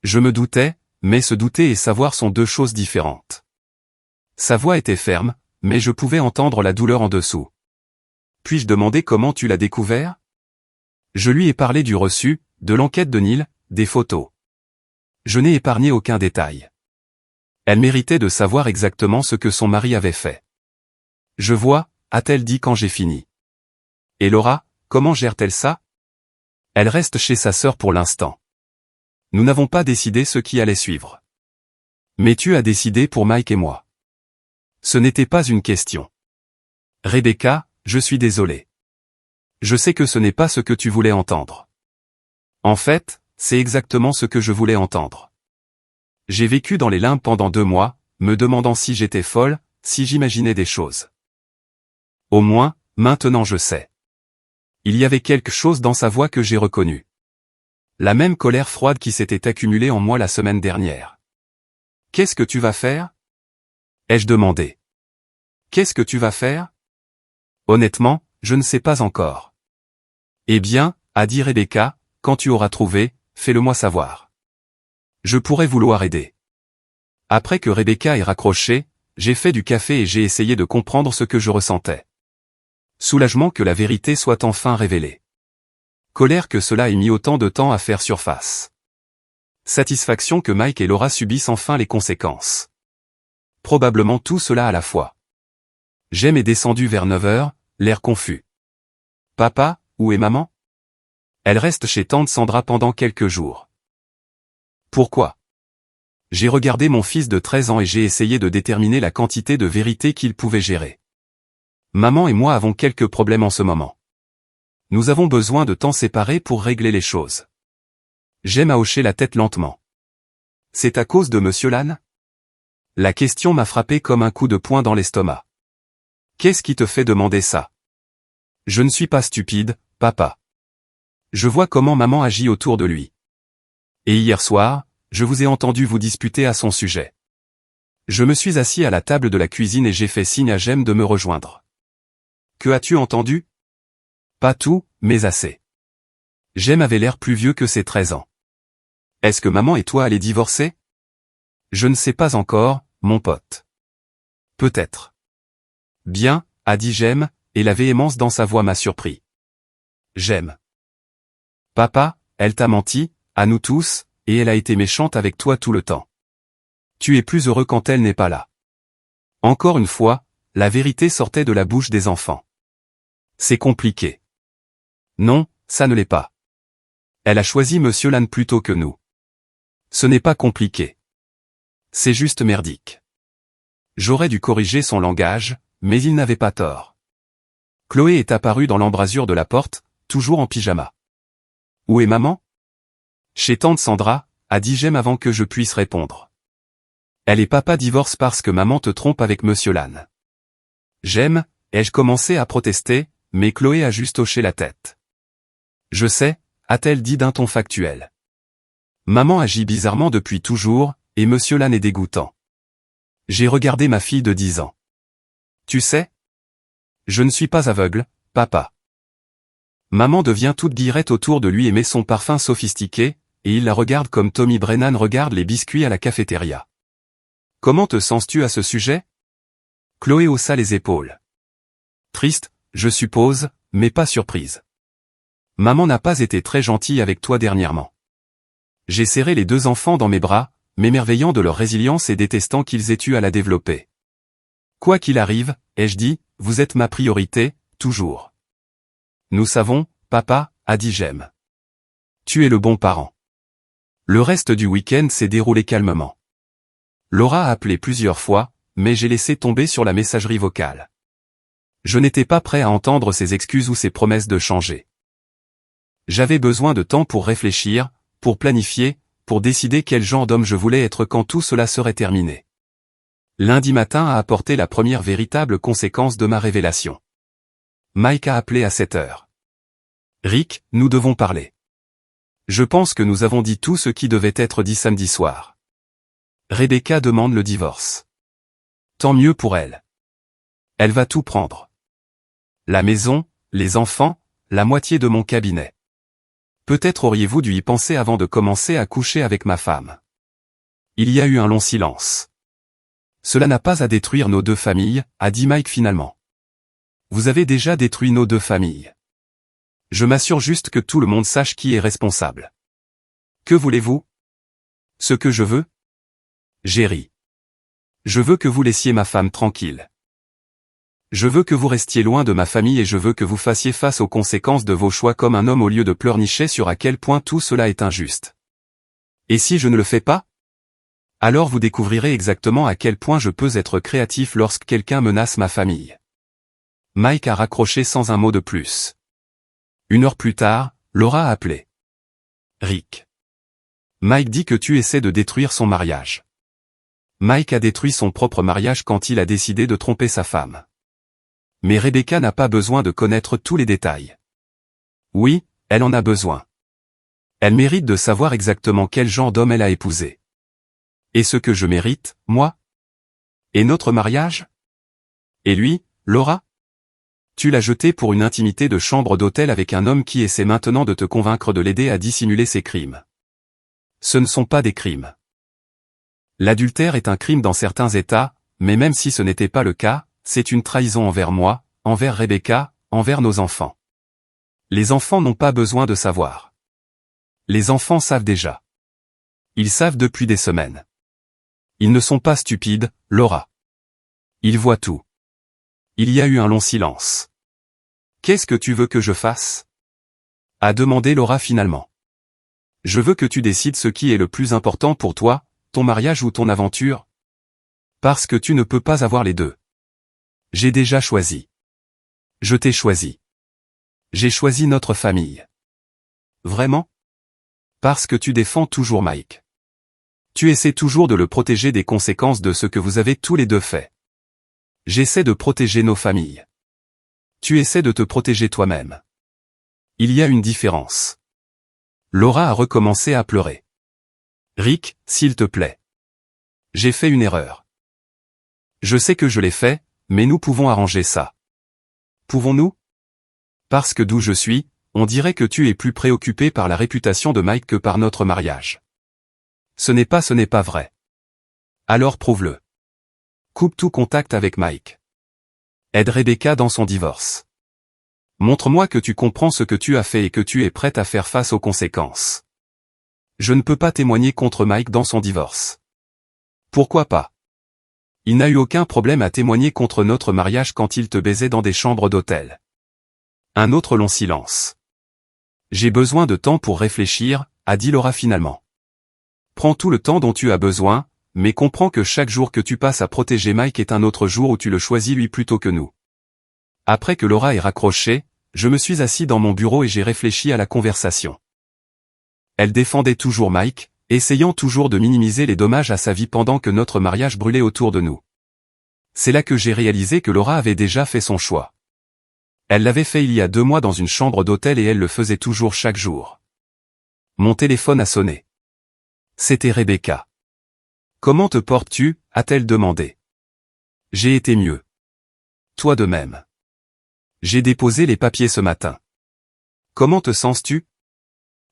Je me doutais, mais se douter et savoir sont 2 choses différentes. Sa voix était ferme, mais je pouvais entendre la douleur en dessous. Puis-je demander comment tu l'as découvert? Je lui ai parlé du reçu, de l'enquête de Neil, des photos. Je n'ai épargné aucun détail. Elle méritait de savoir exactement ce que son mari avait fait. Je vois, a-t-elle dit quand j'ai fini. Et Laura, comment gère-t-elle ça? Elle reste chez sa sœur pour l'instant. Nous n'avons pas décidé ce qui allait suivre. Mais tu as décidé pour Mike et moi. Ce n'était pas une question. Rebecca, je suis désolé. Je sais que ce n'est pas ce que tu voulais entendre. En fait, c'est exactement ce que je voulais entendre. J'ai vécu dans les limbes pendant 2 mois, me demandant si j'étais folle, si j'imaginais des choses. Au moins, maintenant je sais. Il y avait quelque chose dans sa voix que j'ai reconnu. La même colère froide qui s'était accumulée en moi la semaine dernière. Qu'est-ce que tu vas faire? Ai-je demandé. Qu'est-ce que tu vas faire? Honnêtement, je ne sais pas encore. Eh bien, a dit Rebecca, quand tu auras trouvé, fais-le-moi savoir. Je pourrais vouloir aider. Après que Rebecca ait raccroché, j'ai fait du café et j'ai essayé de comprendre ce que je ressentais. Soulagement que la vérité soit enfin révélée. Colère que cela ait mis autant de temps à faire surface. Satisfaction que Mike et Laura subissent enfin les conséquences. Probablement tout cela à la fois. Jem est descendu vers 9 heures, l'air confus. Papa, où est maman? Elle reste chez tante Sandra pendant quelques jours. Pourquoi? J'ai regardé mon fils de 13 ans et j'ai essayé de déterminer la quantité de vérité qu'il pouvait gérer. Maman et moi avons quelques problèmes en ce moment. Nous avons besoin de temps séparés pour régler les choses. Jem a hoché la tête lentement. C'est à cause de Monsieur Lan? La question m'a frappé comme un coup de poing dans l'estomac. Qu'est-ce qui te fait demander ça? Je ne suis pas stupide, papa. Je vois comment maman agit autour de lui. Et hier soir, je vous ai entendu vous disputer à son sujet. Je me suis assis à la table de la cuisine et j'ai fait signe à Jem de me rejoindre. Que as-tu entendu? Pas tout, mais assez. Jem avait l'air plus vieux que ses 13 ans. Est-ce que maman et toi allez divorcer? Je ne sais pas encore, mon pote. Peut-être. Bien, a dit Jem, et la véhémence dans sa voix m'a surpris. Jem. Papa, elle t'a menti, à nous tous, et elle a été méchante avec toi tout le temps. Tu es plus heureux quand elle n'est pas là. Encore une fois, la vérité sortait de la bouche des enfants. C'est compliqué. Non, ça ne l'est pas. Elle a choisi Monsieur Lan plutôt que nous. Ce n'est pas compliqué. C'est juste merdique. J'aurais dû corriger son langage, mais il n'avait pas tort. Chloé est apparue dans l'embrasure de la porte, toujours en pyjama. Où est maman? Chez tante Sandra, a dit Jem avant que je puisse répondre. Elle et papa divorcent parce que maman te trompe avec Monsieur Lan. Jem, ai-je commencé à protester, mais Chloé a juste hoché la tête. Je sais, a-t-elle dit d'un ton factuel. Maman agit bizarrement depuis toujours, et Monsieur Lan est dégoûtant. J'ai regardé ma fille de 10 ans. Tu sais? Je ne suis pas aveugle, papa. Maman devient toute guillerette autour de lui et met son parfum sophistiqué, et il la regarde comme Tommy Brennan regarde les biscuits à la cafétéria. Comment te sens-tu à ce sujet? Chloé haussa les épaules. Triste, je suppose, mais pas surprise. Maman n'a pas été très gentille avec toi dernièrement. J'ai serré les 2 enfants dans mes bras, m'émerveillant de leur résilience et détestant qu'ils aient eu à la développer. Quoi qu'il arrive, ai-je dit, vous êtes ma priorité, toujours. Nous savons, papa, a dit Jem. Tu es le bon parent. Le reste du week-end s'est déroulé calmement. Laura a appelé plusieurs fois, mais j'ai laissé tomber sur la messagerie vocale. Je n'étais pas prêt à entendre ses excuses ou ses promesses de changer. J'avais besoin de temps pour réfléchir, pour planifier, pour décider quel genre d'homme je voulais être quand tout cela serait terminé. Lundi matin a apporté la première véritable conséquence de ma révélation. Mike a appelé à 7 heures. Rick, nous devons parler. Je pense que nous avons dit tout ce qui devait être dit samedi soir. Rebecca demande le divorce. Tant mieux pour elle. Elle va tout prendre. La maison, les enfants, la moitié de mon cabinet. Peut-être auriez-vous dû y penser avant de commencer à coucher avec ma femme. Il y a eu un long silence. Cela n'a pas à détruire nos deux familles, a dit Mike finalement. Vous avez déjà détruit nos deux familles. Je m'assure juste que tout le monde sache qui est responsable. Que voulez-vous? Ce que je veux? J'ai ri. Je veux que vous laissiez ma femme tranquille. Je veux que vous restiez loin de ma famille et je veux que vous fassiez face aux conséquences de vos choix comme un homme au lieu de pleurnicher sur à quel point tout cela est injuste. Et si je ne le fais pas? Alors vous découvrirez exactement à quel point je peux être créatif lorsque quelqu'un menace ma famille. Mike a raccroché sans un mot de plus. 1 heure plus tard, Laura a appelé. Rick. Mike dit que tu essaies de détruire son mariage. Mike a détruit son propre mariage quand il a décidé de tromper sa femme. Mais Rebecca n'a pas besoin de connaître tous les détails. Oui, elle en a besoin. Elle mérite de savoir exactement quel genre d'homme elle a épousé. Et ce que je mérite, moi? Et notre mariage? Et lui, Laura? Tu l'as jeté pour une intimité de chambre d'hôtel avec un homme qui essaie maintenant de te convaincre de l'aider à dissimuler ses crimes. Ce ne sont pas des crimes. L'adultère est un crime dans certains États, mais même si ce n'était pas le cas, c'est une trahison envers moi, envers Rebecca, envers nos enfants. Les enfants n'ont pas besoin de savoir. Les enfants savent déjà. Ils savent depuis des semaines. Ils ne sont pas stupides, Laura. Ils voient tout. Il y a eu un long silence. Qu'est-ce que tu veux que je fasse? A demandé Laura finalement. Je veux que tu décides ce qui est le plus important pour toi, ton mariage ou ton aventure. Parce que tu ne peux pas avoir les deux. J'ai déjà choisi. Je t'ai choisi. J'ai choisi notre famille. Vraiment? Parce que tu défends toujours Mike. Tu essaies toujours de le protéger des conséquences de ce que vous avez tous les deux fait. J'essaie de protéger nos familles. Tu essaies de te protéger toi-même. Il y a une différence. Laura a recommencé à pleurer. Rick, s'il te plaît. J'ai fait une erreur. Je sais que je l'ai fait, mais nous pouvons arranger ça. Pouvons-nous? Parce que d'où je suis, on dirait que tu es plus préoccupé par la réputation de Mike que par notre mariage. Ce n'est pas vrai. Alors prouve-le. Coupe tout contact avec Mike. Aide Rebecca dans son divorce. Montre-moi que tu comprends ce que tu as fait et que tu es prête à faire face aux conséquences. Je ne peux pas témoigner contre Mike dans son divorce. Pourquoi pas? Il n'a eu aucun problème à témoigner contre notre mariage quand il te baisait dans des chambres d'hôtel. Un autre long silence. J'ai besoin de temps pour réfléchir, a dit Laura finalement. Prends tout le temps dont tu as besoin, mais comprends que chaque jour que tu passes à protéger Mike est un autre jour où tu le choisis lui plutôt que nous. Après que Laura ait raccroché, je me suis assis dans mon bureau et j'ai réfléchi à la conversation. Elle défendait toujours Mike, essayant toujours de minimiser les dommages à sa vie pendant que notre mariage brûlait autour de nous. C'est là que j'ai réalisé que Laura avait déjà fait son choix. Elle l'avait fait il y a 2 mois dans une chambre d'hôtel et elle le faisait toujours chaque jour. Mon téléphone a sonné. C'était Rebecca. Comment te portes-tu? A-t-elle demandé. J'ai été mieux. Toi de même. J'ai déposé les papiers ce matin. Comment te sens-tu?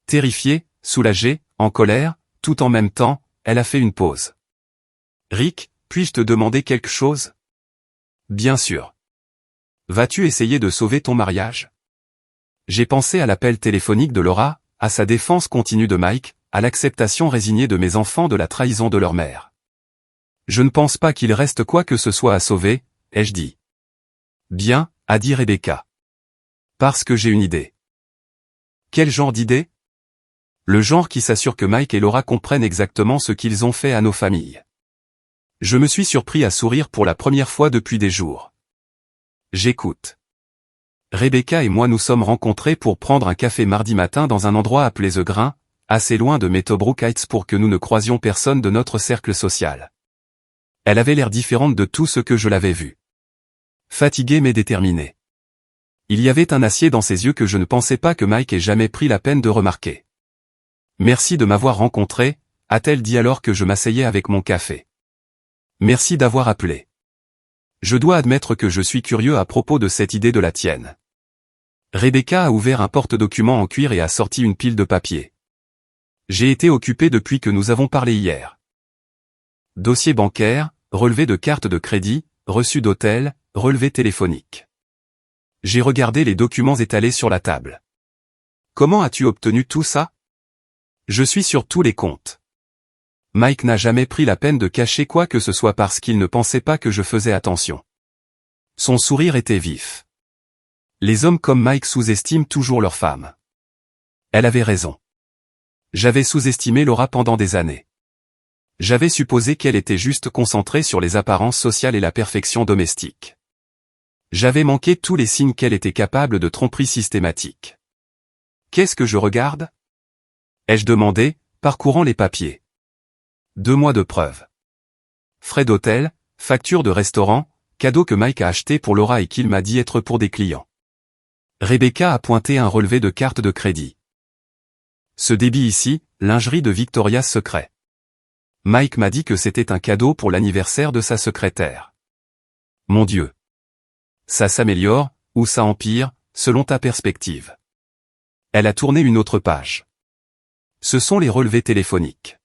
Terrifiée, soulagée, en colère, tout en même temps, elle a fait une pause. Rick, puis-je te demander quelque chose? Bien sûr. Vas-tu essayer de sauver ton mariage? J'ai pensé à l'appel téléphonique de Laura, à sa défense continue de Mike, à l'acceptation résignée de mes enfants de la trahison de leur mère. Je ne pense pas qu'il reste quoi que ce soit à sauver, ai-je dit. Bien, a dit Rebecca. Parce que j'ai une idée. Quel genre d'idée? Le genre qui s'assure que Mike et Laura comprennent exactement ce qu'ils ont fait à nos familles. Je me suis surpris à sourire pour la première fois depuis des jours. J'écoute. Rebecca et moi nous sommes rencontrés pour prendre un café mardi matin dans un endroit appelé The Grain, assez loin de Meadowbrook Heights pour que nous ne croisions personne de notre cercle social. Elle avait l'air différente de tout ce que je l'avais vu. Fatiguée mais déterminée. Il y avait un acier dans ses yeux que je ne pensais pas que Mike ait jamais pris la peine de remarquer. « Merci de m'avoir rencontré », a-t-elle dit alors que je m'asseyais avec mon café. « Merci d'avoir appelé. Je dois admettre que je suis curieux à propos de cette idée de la tienne. » Rebecca a ouvert un porte-documents en cuir et a sorti une pile de papier. J'ai été occupé depuis que nous avons parlé hier. Dossier bancaire, relevé de carte de crédit, reçu d'hôtel, relevé téléphonique. J'ai regardé les documents étalés sur la table. Comment as-tu obtenu tout ça? Je suis sur tous les comptes. Mike n'a jamais pris la peine de cacher quoi que ce soit parce qu'il ne pensait pas que je faisais attention. Son sourire était vif. Les hommes comme Mike sous-estiment toujours leurs femmes. Elle avait raison. J'avais sous-estimé Laura pendant des années. J'avais supposé qu'elle était juste concentrée sur les apparences sociales et la perfection domestique. J'avais manqué tous les signes qu'elle était capable de tromperie systématique. Qu'est-ce que je regarde? Ai-je demandé, parcourant les papiers. 2 mois de preuves. Frais d'hôtel, factures de restaurant, cadeaux que Mike a achetés pour Laura et qu'il m'a dit être pour des clients. Rebecca a pointé un relevé de carte de crédit. Ce débit ici, lingerie de Victoria's Secret. Mike m'a dit que c'était un cadeau pour l'anniversaire de sa secrétaire. Mon Dieu. Ça s'améliore, ou ça empire, selon ta perspective. Elle a tourné une autre page. Ce sont les relevés téléphoniques.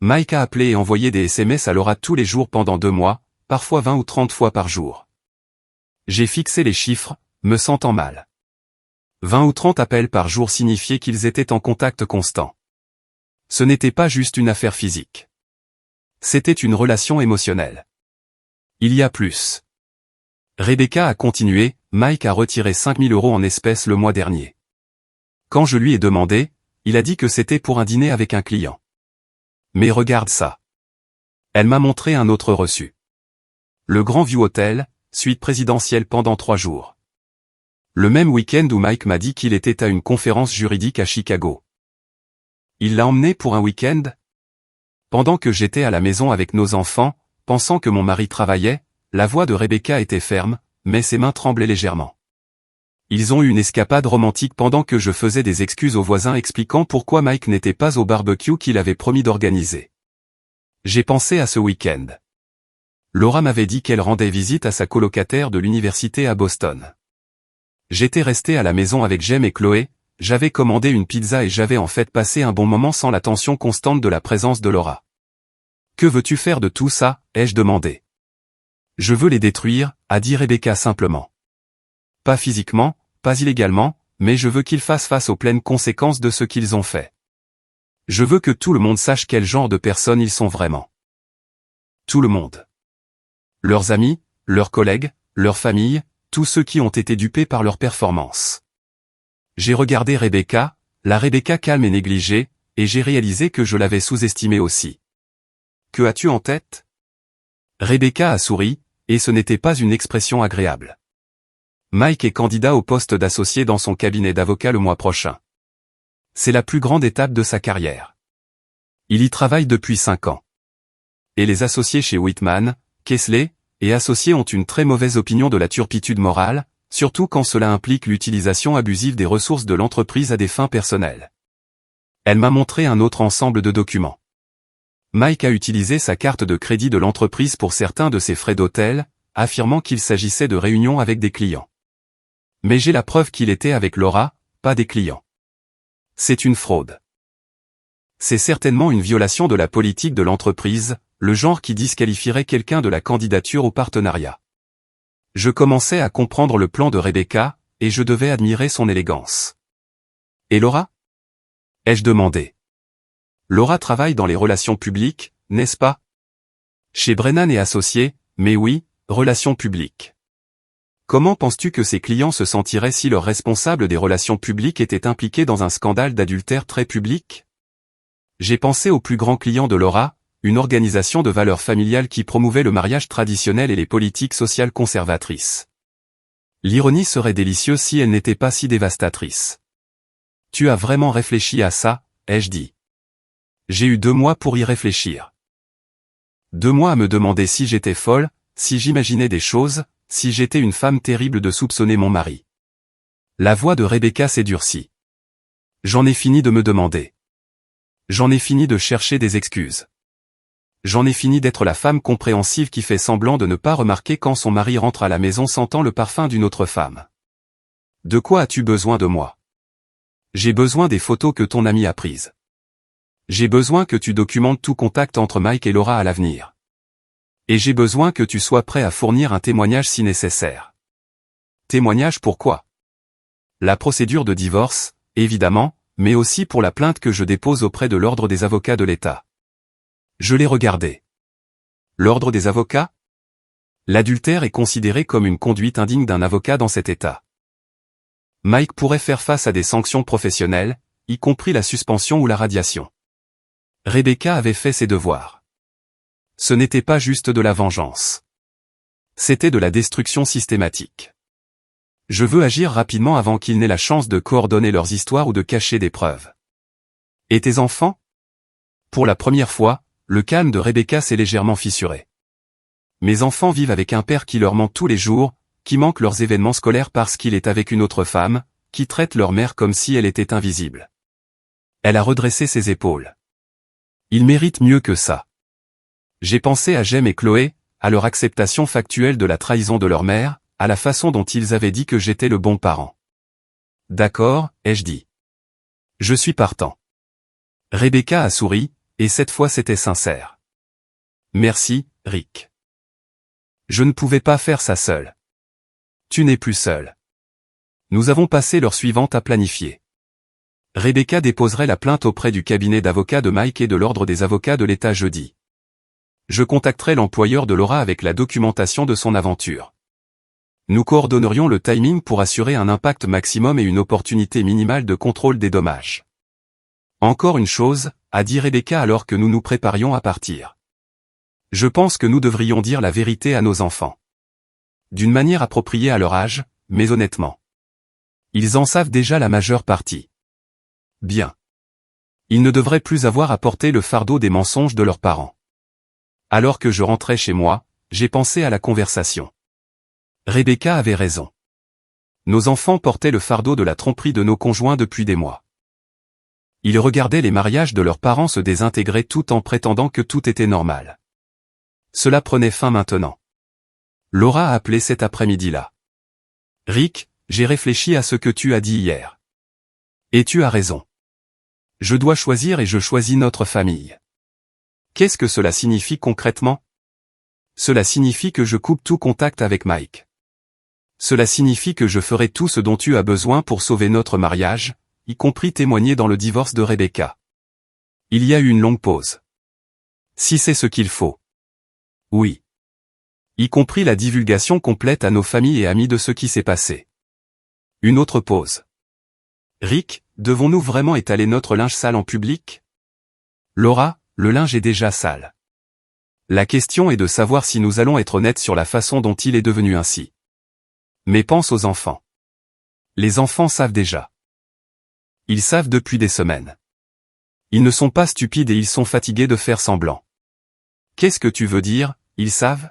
Mike a appelé et envoyé des SMS à Laura tous les jours pendant 2 mois, parfois 20 ou 30 fois par jour. J'ai fixé les chiffres, me sentant mal. 20 ou 30 appels par jour signifiaient qu'ils étaient en contact constant. Ce n'était pas juste une affaire physique. C'était une relation émotionnelle. Il y a plus. Rebecca a continué, Mike a retiré 5 000 € en espèces le mois dernier. Quand je lui ai demandé, il a dit que c'était pour un dîner avec un client. Mais regarde ça. Elle m'a montré un autre reçu. Le Grand View Hotel, suite présidentielle pendant 3 jours. Le même week-end où Mike m'a dit qu'il était à une conférence juridique à Chicago. Il l'a emmené pour un week-end? Pendant que j'étais à la maison avec nos enfants, pensant que mon mari travaillait, la voix de Rebecca était ferme, mais ses mains tremblaient légèrement. Ils ont eu une escapade romantique pendant que je faisais des excuses aux voisins expliquant pourquoi Mike n'était pas au barbecue qu'il avait promis d'organiser. J'ai pensé à ce week-end. Laura m'avait dit qu'elle rendait visite à sa colocataire de l'université à Boston. J'étais resté à la maison avec Jem et Chloé, j'avais commandé une pizza et j'avais en fait passé un bon moment sans la tension constante de la présence de Laura. Que veux-tu faire de tout ça, ai-je demandé. Je veux les détruire, a dit Rebecca simplement. Pas physiquement, pas illégalement, mais je veux qu'ils fassent face aux pleines conséquences de ce qu'ils ont fait. Je veux que tout le monde sache quel genre de personnes ils sont vraiment. Tout le monde. Leurs amis, leurs collègues, leurs familles, tous ceux qui ont été dupés par leur performance. J'ai regardé Rebecca, la Rebecca calme et négligée, et j'ai réalisé que je l'avais sous-estimée aussi. Que as-tu en tête? Rebecca a souri, et ce n'était pas une expression agréable. Mike est candidat au poste d'associé dans son cabinet d'avocat le mois prochain. C'est la plus grande étape de sa carrière. Il y travaille depuis 5 ans. Et les associés chez Whitman, Kessler et associés ont une très mauvaise opinion de la turpitude morale, surtout quand cela implique l'utilisation abusive des ressources de l'entreprise à des fins personnelles. Elle m'a montré un autre ensemble de documents. Mike a utilisé sa carte de crédit de l'entreprise pour certains de ses frais d'hôtel, affirmant qu'il s'agissait de réunions avec des clients. Mais j'ai la preuve qu'il était avec Laura, pas des clients. C'est une fraude. C'est certainement une violation de la politique de l'entreprise, le genre qui disqualifierait quelqu'un de la candidature au partenariat. Je commençais à comprendre le plan de Rebecca, et je devais admirer son élégance. Et Laura? Ai-je demandé. Laura travaille dans les relations publiques, n'est-ce pas? Chez Brennan et Associés, mais oui, relations publiques. Comment penses-tu que ses clients se sentiraient si leur responsable des relations publiques était impliqué dans un scandale d'adultère très public? J'ai pensé au plus grand client de Laura, une organisation de valeurs familiales qui promouvait le mariage traditionnel et les politiques sociales conservatrices. L'ironie serait délicieuse si elle n'était pas si dévastatrice. Tu as vraiment réfléchi à ça, ai-je dit. J'ai eu 2 mois pour y réfléchir. 2 mois à me demander si j'étais folle, si j'imaginais des choses, si j'étais une femme terrible de soupçonner mon mari. La voix de Rebecca s'est durcie. J'en ai fini de me demander. J'en ai fini de chercher des excuses. J'en ai fini d'être la femme compréhensive qui fait semblant de ne pas remarquer quand son mari rentre à la maison sentant le parfum d'une autre femme. De quoi as-tu besoin de moi? J'ai besoin des photos que ton ami a prises. J'ai besoin que tu documentes tout contact entre Mike et Laura à l'avenir. Et j'ai besoin que tu sois prêt à fournir un témoignage si nécessaire. Témoignage pourquoi? La procédure de divorce, évidemment, mais aussi pour la plainte que je dépose auprès de l'Ordre des avocats de l'État. Je l'ai regardé. L'Ordre des avocats? L'adultère est considéré comme une conduite indigne d'un avocat dans cet État. Mike pourrait faire face à des sanctions professionnelles, y compris la suspension ou la radiation. Rebecca avait fait ses devoirs. Ce n'était pas juste de la vengeance. C'était de la destruction systématique. Je veux agir rapidement avant qu'ils n'aient la chance de coordonner leurs histoires ou de cacher des preuves. Et tes enfants? Pour la première fois, le calme de Rebecca s'est légèrement fissuré. Mes enfants vivent avec un père qui leur ment tous les jours, qui manque leurs événements scolaires parce qu'il est avec une autre femme, qui traite leur mère comme si elle était invisible. Elle a redressé ses épaules. Ils méritent mieux que ça. J'ai pensé à Jem et Chloé, à leur acceptation factuelle de la trahison de leur mère, à la façon dont ils avaient dit que j'étais le bon parent. D'accord, ai-je dit. Je suis partant. Rebecca a souri, et cette fois c'était sincère. Merci, Rick. Je ne pouvais pas faire ça seul. Tu n'es plus seul. Nous avons passé l'heure suivante à planifier. Rebecca déposerait la plainte auprès du cabinet d'avocats de Mike et de l'Ordre des avocats de l'État jeudi. Je contacterai l'employeur de Laura avec la documentation de son aventure. Nous coordonnerions le timing pour assurer un impact maximum et une opportunité minimale de contrôle des dommages. Encore une chose, a dit Rebecca alors que nous nous préparions à partir. Je pense que nous devrions dire la vérité à nos enfants. D'une manière appropriée à leur âge, mais honnêtement. Ils en savent déjà la majeure partie. Bien. Ils ne devraient plus avoir à porter le fardeau des mensonges de leurs parents. Alors que je rentrais chez moi, j'ai pensé à la conversation. Rebecca avait raison. Nos enfants portaient le fardeau de la tromperie de nos conjoints depuis des mois. Ils regardaient les mariages de leurs parents se désintégrer tout en prétendant que tout était normal. Cela prenait fin maintenant. Laura a appelé cet après-midi-là. Rick, j'ai réfléchi à ce que tu as dit hier. Et tu as raison. Je dois choisir et je choisis notre famille. Qu'est-ce que cela signifie concrètement? Cela signifie que je coupe tout contact avec Mike. Cela signifie que je ferai tout ce dont tu as besoin pour sauver notre mariage, y compris témoigner dans le divorce de Rebecca. Il y a eu une longue pause. Si c'est ce qu'il faut. Oui. Y compris la divulgation complète à nos familles et amis de ce qui s'est passé. Une autre pause. Rick, devons-nous vraiment étaler notre linge sale en public? Laura, le linge est déjà sale. La question est de savoir si nous allons être honnêtes sur la façon dont il est devenu ainsi. Mais pense aux enfants. Les enfants savent déjà. Ils savent depuis des semaines. Ils ne sont pas stupides et ils sont fatigués de faire semblant. Qu'est-ce que tu veux dire, ils savent?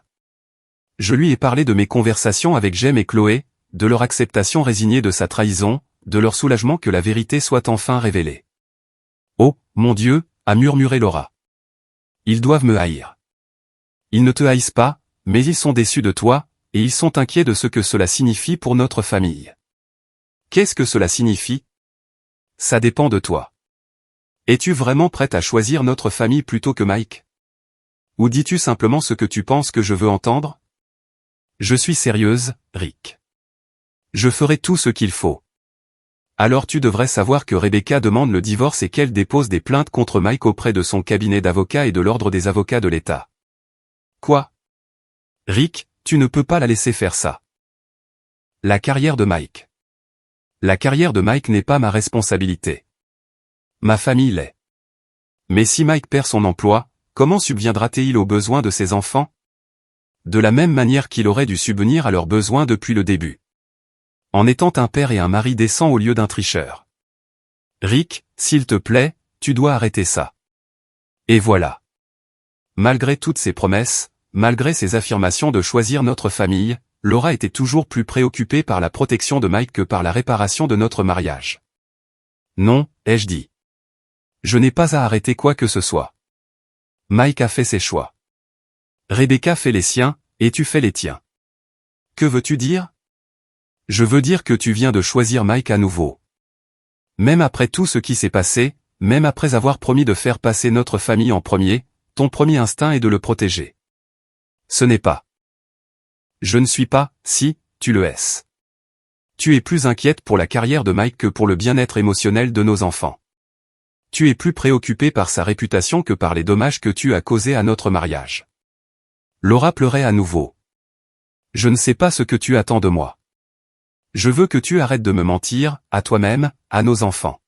Je lui ai parlé de mes conversations avec Jem et Chloé, de leur acceptation résignée de sa trahison, de leur soulagement que la vérité soit enfin révélée. Oh, mon Dieu, a murmuré Laura. Ils doivent me haïr. Ils ne te haïssent pas, mais ils sont déçus de toi, et ils sont inquiets de ce que cela signifie pour notre famille. Qu'est-ce que cela signifie? Ça dépend de toi. Es-tu vraiment prête à choisir notre famille plutôt que Mike? Ou dis-tu simplement ce que tu penses que je veux entendre? Je suis sérieuse, Rick. Je ferai tout ce qu'il faut. Alors tu devrais savoir que Rebecca demande le divorce et qu'elle dépose des plaintes contre Mike auprès de son cabinet d'avocats et de l'Ordre des avocats de l'État. Quoi? Rick, tu ne peux pas la laisser faire ça. La carrière de Mike. La carrière de Mike n'est pas ma responsabilité. Ma famille l'est. Mais si Mike perd son emploi, comment subviendra-t-il aux besoins de ses enfants? De la même manière qu'il aurait dû subvenir à leurs besoins depuis le début. En étant un père et un mari décent au lieu d'un tricheur. Rick, s'il te plaît, tu dois arrêter ça. Et voilà. Malgré toutes ses promesses, malgré ses affirmations de choisir notre famille, Laura était toujours plus préoccupée par la protection de Mike que par la réparation de notre mariage. Non, ai-je dit. Je n'ai pas à arrêter quoi que ce soit. Mike a fait ses choix. Rebecca fait les siens, et tu fais les tiens. Que veux-tu dire? Je veux dire que tu viens de choisir Mike à nouveau. Même après tout ce qui s'est passé, même après avoir promis de faire passer notre famille en premier, ton premier instinct est de le protéger. Ce n'est pas. Je ne suis pas, si, tu le es. Tu es plus inquiète pour la carrière de Mike que pour le bien-être émotionnel de nos enfants. Tu es plus préoccupée par sa réputation que par les dommages que tu as causés à notre mariage. Laura pleurait à nouveau. Je ne sais pas ce que tu attends de moi. Je veux que tu arrêtes de me mentir, à toi-même, à nos enfants.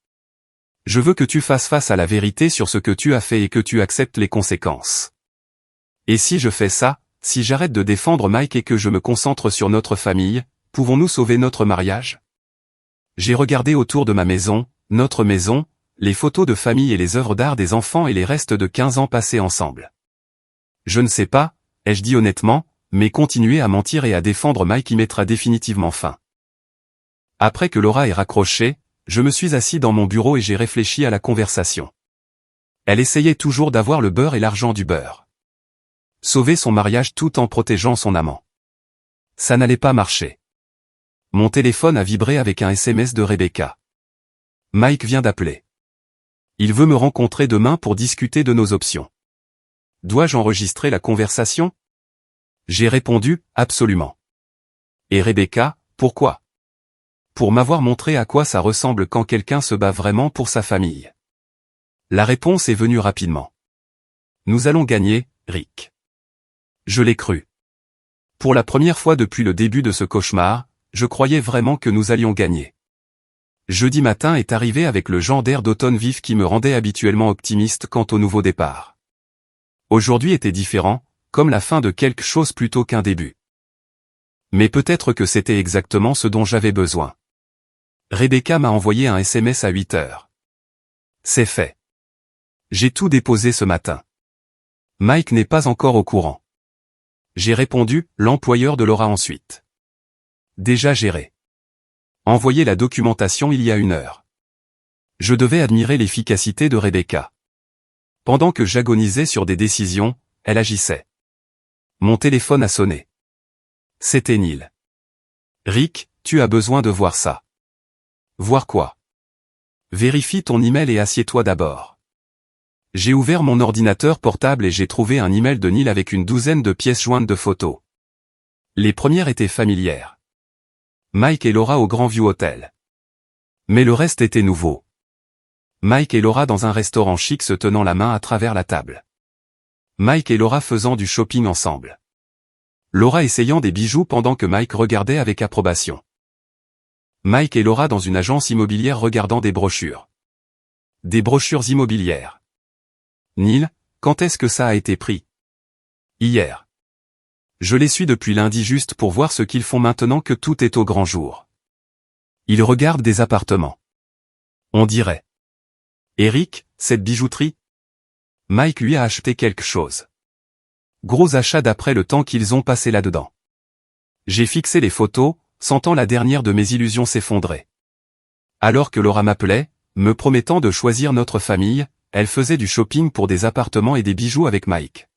Je veux que tu fasses face à la vérité sur ce que tu as fait et que tu acceptes les conséquences. Et si je fais ça, si j'arrête de défendre Mike et que je me concentre sur notre famille, pouvons-nous sauver notre mariage? J'ai regardé autour de ma maison, notre maison, les photos de famille et les œuvres d'art des enfants et les restes de 15 ans passés ensemble. Je ne sais pas, ai-je dit honnêtement, mais continuer à mentir et à défendre Mike y mettra définitivement fin. Après que Laura ait raccroché, je me suis assis dans mon bureau et j'ai réfléchi à la conversation. Elle essayait toujours d'avoir le beurre et l'argent du beurre. Sauver son mariage tout en protégeant son amant. Ça n'allait pas marcher. Mon téléphone a vibré avec un SMS de Rebecca. Mike vient d'appeler. Il veut me rencontrer demain pour discuter de nos options. Dois-je enregistrer la conversation? J'ai répondu, absolument. Et Rebecca, pourquoi? Pour m'avoir montré à quoi ça ressemble quand quelqu'un se bat vraiment pour sa famille. La réponse est venue rapidement. Nous allons gagner, Rick. Je l'ai cru. Pour la première fois depuis le début de ce cauchemar, je croyais vraiment que nous allions gagner. Jeudi matin est arrivé avec le genre d'air d'automne vif qui me rendait habituellement optimiste quant au nouveau départ. Aujourd'hui était différent, comme la fin de quelque chose plutôt qu'un début. Mais peut-être que c'était exactement ce dont j'avais besoin. Rebecca m'a envoyé un SMS à 8 heures. C'est fait. J'ai tout déposé ce matin. Mike n'est pas encore au courant. J'ai répondu, l'employeur de Laura ensuite. Déjà géré. Envoyé la documentation il y a 1 heure. Je devais admirer l'efficacité de Rebecca. Pendant que j'agonisais sur des décisions, elle agissait. Mon téléphone a sonné. C'était Neil. Rick, tu as besoin de voir ça. Voir quoi? Vérifie ton email et assieds-toi d'abord. J'ai ouvert mon ordinateur portable et j'ai trouvé un email de Neil avec une douzaine de pièces jointes de photos. Les premières étaient familières. Mike et Laura au Grandview Hotel. Mais le reste était nouveau. Mike et Laura dans un restaurant chic se tenant la main à travers la table. Mike et Laura faisant du shopping ensemble. Laura essayant des bijoux pendant que Mike regardait avec approbation. Mike et Laura dans une agence immobilière regardant des brochures. Des brochures immobilières. Neil, quand est-ce que ça a été pris? Hier. Je les suis depuis lundi juste pour voir ce qu'ils font maintenant que tout est au grand jour. Ils regardent des appartements. On dirait. Eric, cette bijouterie? Mike lui a acheté quelque chose. Gros achat d'après le temps qu'ils ont passé là-dedans. J'ai fixé les photos, sentant la dernière de mes illusions s'effondrer. Alors que Laura m'appelait, me promettant de choisir notre famille, elle faisait du shopping pour des appartements et des bijoux avec Mike.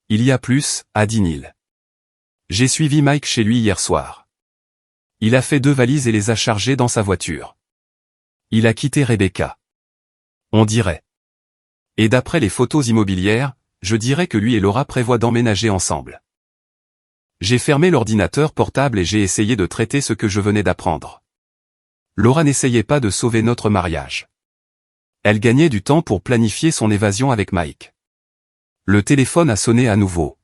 Il y a plus, a dit Neil. J'ai suivi Mike chez lui hier soir. Il a fait 2 valises et les a chargées dans sa voiture. Il a quitté Rebecca. On dirait. Et d'après les photos immobilières, je dirais que lui et Laura prévoient d'emménager ensemble. J'ai fermé l'ordinateur portable et j'ai essayé de traiter ce que je venais d'apprendre. Laura n'essayait pas de sauver notre mariage. Elle gagnait du temps pour planifier son évasion avec Mike. Le téléphone a sonné à nouveau.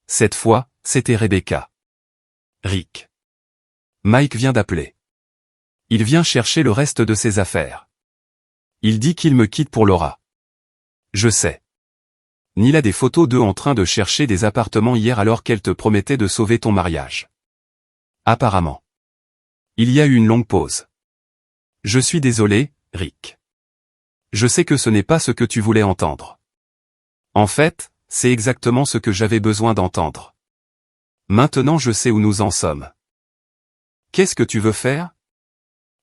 Cette fois, c'était Rebecca. Rick. Mike vient d'appeler. Il vient chercher le reste de ses affaires. Il dit qu'il me quitte pour Laura. Je sais. Neil a des photos d'eux en train de chercher des appartements hier alors qu'elle te promettait de sauver ton mariage. Apparemment. Il y a eu une longue pause. Je suis désolé, Rick. Je sais que ce n'est pas ce que tu voulais entendre. En fait, c'est exactement ce que j'avais besoin d'entendre. Maintenant je sais où nous en sommes. Qu'est-ce que tu veux faire?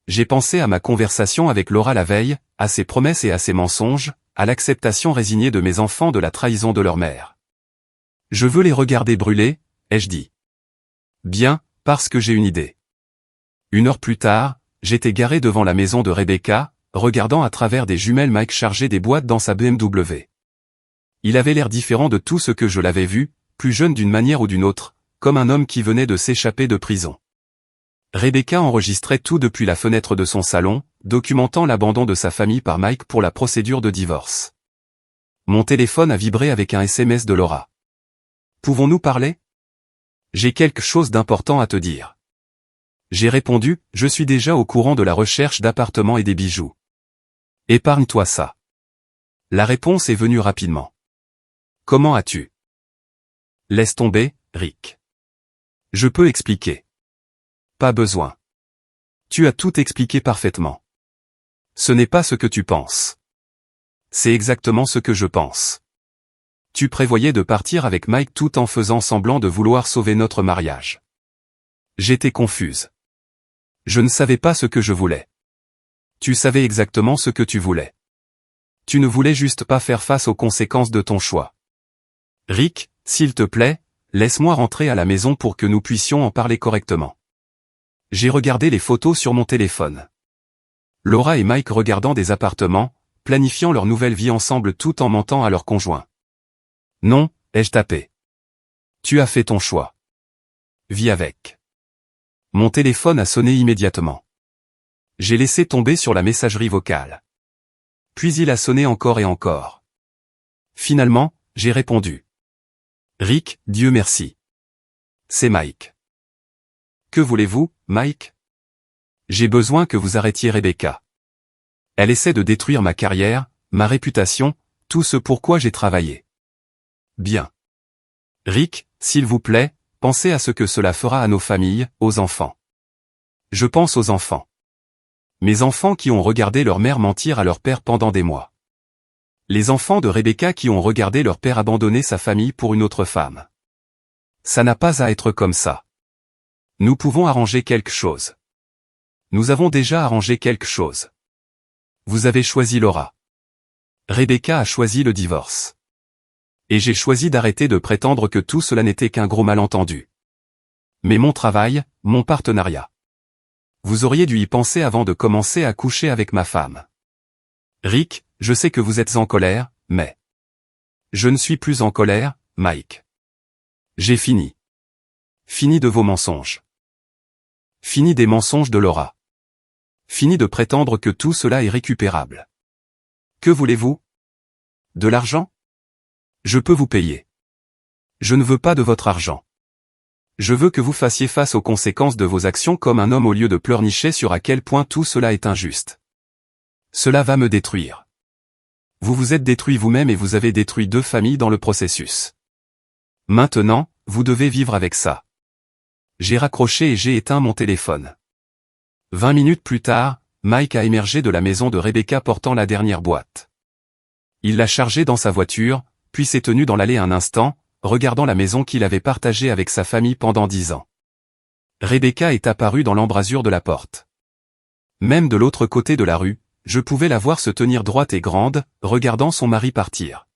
J'ai pensé à ma conversation avec Laura la veille, à ses promesses et à ses mensonges, à l'acceptation résignée de mes enfants de la trahison de leur mère. Je veux les regarder brûler, ai-je dit. Bien, parce que j'ai une idée. 1 heure plus tard, j'étais garé devant la maison de Rebecca, regardant à travers des jumelles Mike charger des boîtes dans sa BMW. Il avait l'air différent de tout ce que je l'avais vu, plus jeune d'une manière ou d'une autre, comme un homme qui venait de s'échapper de prison. Rebecca enregistrait tout depuis la fenêtre de son salon, documentant l'abandon de sa famille par Mike pour la procédure de divorce. Mon téléphone a vibré avec un SMS de Laura. Pouvons-nous parler? J'ai quelque chose d'important à te dire. J'ai répondu, je suis déjà au courant de la recherche d'appartements et des bijoux. Épargne-toi ça. La réponse est venue rapidement. Comment as-tu? Laisse tomber, Rick. Je peux expliquer. Pas besoin. Tu as tout expliqué parfaitement. Ce n'est pas ce que tu penses. C'est exactement ce que je pense. Tu prévoyais de partir avec Mike tout en faisant semblant de vouloir sauver notre mariage. J'étais confuse. Je ne savais pas ce que je voulais. Tu savais exactement ce que tu voulais. Tu ne voulais juste pas faire face aux conséquences de ton choix. Rick, s'il te plaît, laisse-moi rentrer à la maison pour que nous puissions en parler correctement. J'ai regardé les photos sur mon téléphone. Laura et Mike regardant des appartements, planifiant leur nouvelle vie ensemble tout en mentant à leur conjoint. Non, ai-je tapé. Tu as fait ton choix. Vis avec. Mon téléphone a sonné immédiatement. J'ai laissé tomber sur la messagerie vocale. Puis il a sonné encore et encore. Finalement, j'ai répondu. Rick, Dieu merci. C'est Mike. Que voulez-vous, Mike? J'ai besoin que vous arrêtiez Rebecca. Elle essaie de détruire ma carrière, ma réputation, tout ce pourquoi j'ai travaillé. Bien. Rick, s'il vous plaît, pensez à ce que cela fera à nos familles, aux enfants. Je pense aux enfants. Mes enfants qui ont regardé leur mère mentir à leur père pendant des mois. Les enfants de Rebecca qui ont regardé leur père abandonner sa famille pour une autre femme. Ça n'a pas à être comme ça. Nous pouvons arranger quelque chose. Nous avons déjà arrangé quelque chose. Vous avez choisi Laura. Rebecca a choisi le divorce. Et j'ai choisi d'arrêter de prétendre que tout cela n'était qu'un gros malentendu. Mais mon travail, mon partenariat. Vous auriez dû y penser avant de commencer à coucher avec ma femme. Rick, je sais que vous êtes en colère, mais... Je ne suis plus en colère, Mike. J'ai fini. Fini de vos mensonges. Fini des mensonges de Laura. Fini de prétendre que tout cela est récupérable. Que voulez-vous? De l'argent? Je peux vous payer. Je ne veux pas de votre argent. Je veux que vous fassiez face aux conséquences de vos actions comme un homme au lieu de pleurnicher sur à quel point tout cela est injuste. Cela va me détruire. Vous vous êtes détruit vous-même et vous avez détruit 2 familles dans le processus. Maintenant, vous devez vivre avec ça. J'ai raccroché et j'ai éteint mon téléphone. 20 minutes plus tard, Mike a émergé de la maison de Rebecca portant la dernière boîte. Il l'a chargée dans sa voiture, puis s'est tenu dans l'allée un instant, regardant la maison qu'il avait partagée avec sa famille pendant 10 ans. Rebecca est apparue dans l'embrasure de la porte. Même de l'autre côté de la rue, je pouvais la voir se tenir droite et grande, regardant son mari partir.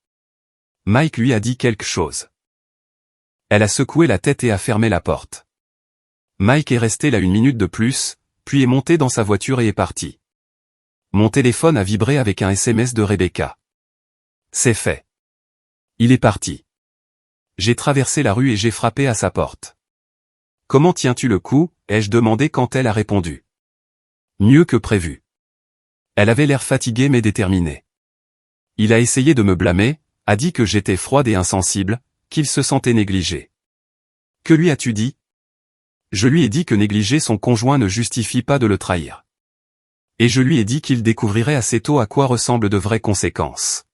Mike lui a dit quelque chose. Elle a secoué la tête et a fermé la porte. Mike est resté là 1 minute de plus, puis est monté dans sa voiture et est parti. Mon téléphone a vibré avec un SMS de Rebecca. C'est fait. Il est parti. J'ai traversé la rue et j'ai frappé à sa porte. Comment tiens-tu le coup, ai-je demandé quand elle a répondu. Mieux que prévu. Elle avait l'air fatiguée mais déterminée. Il a essayé de me blâmer, a dit que j'étais froide et insensible, qu'il se sentait négligé. Que lui as-tu dit? Je lui ai dit que négliger son conjoint ne justifie pas de le trahir. Et je lui ai dit qu'il découvrirait assez tôt à quoi ressemblent de vraies conséquences.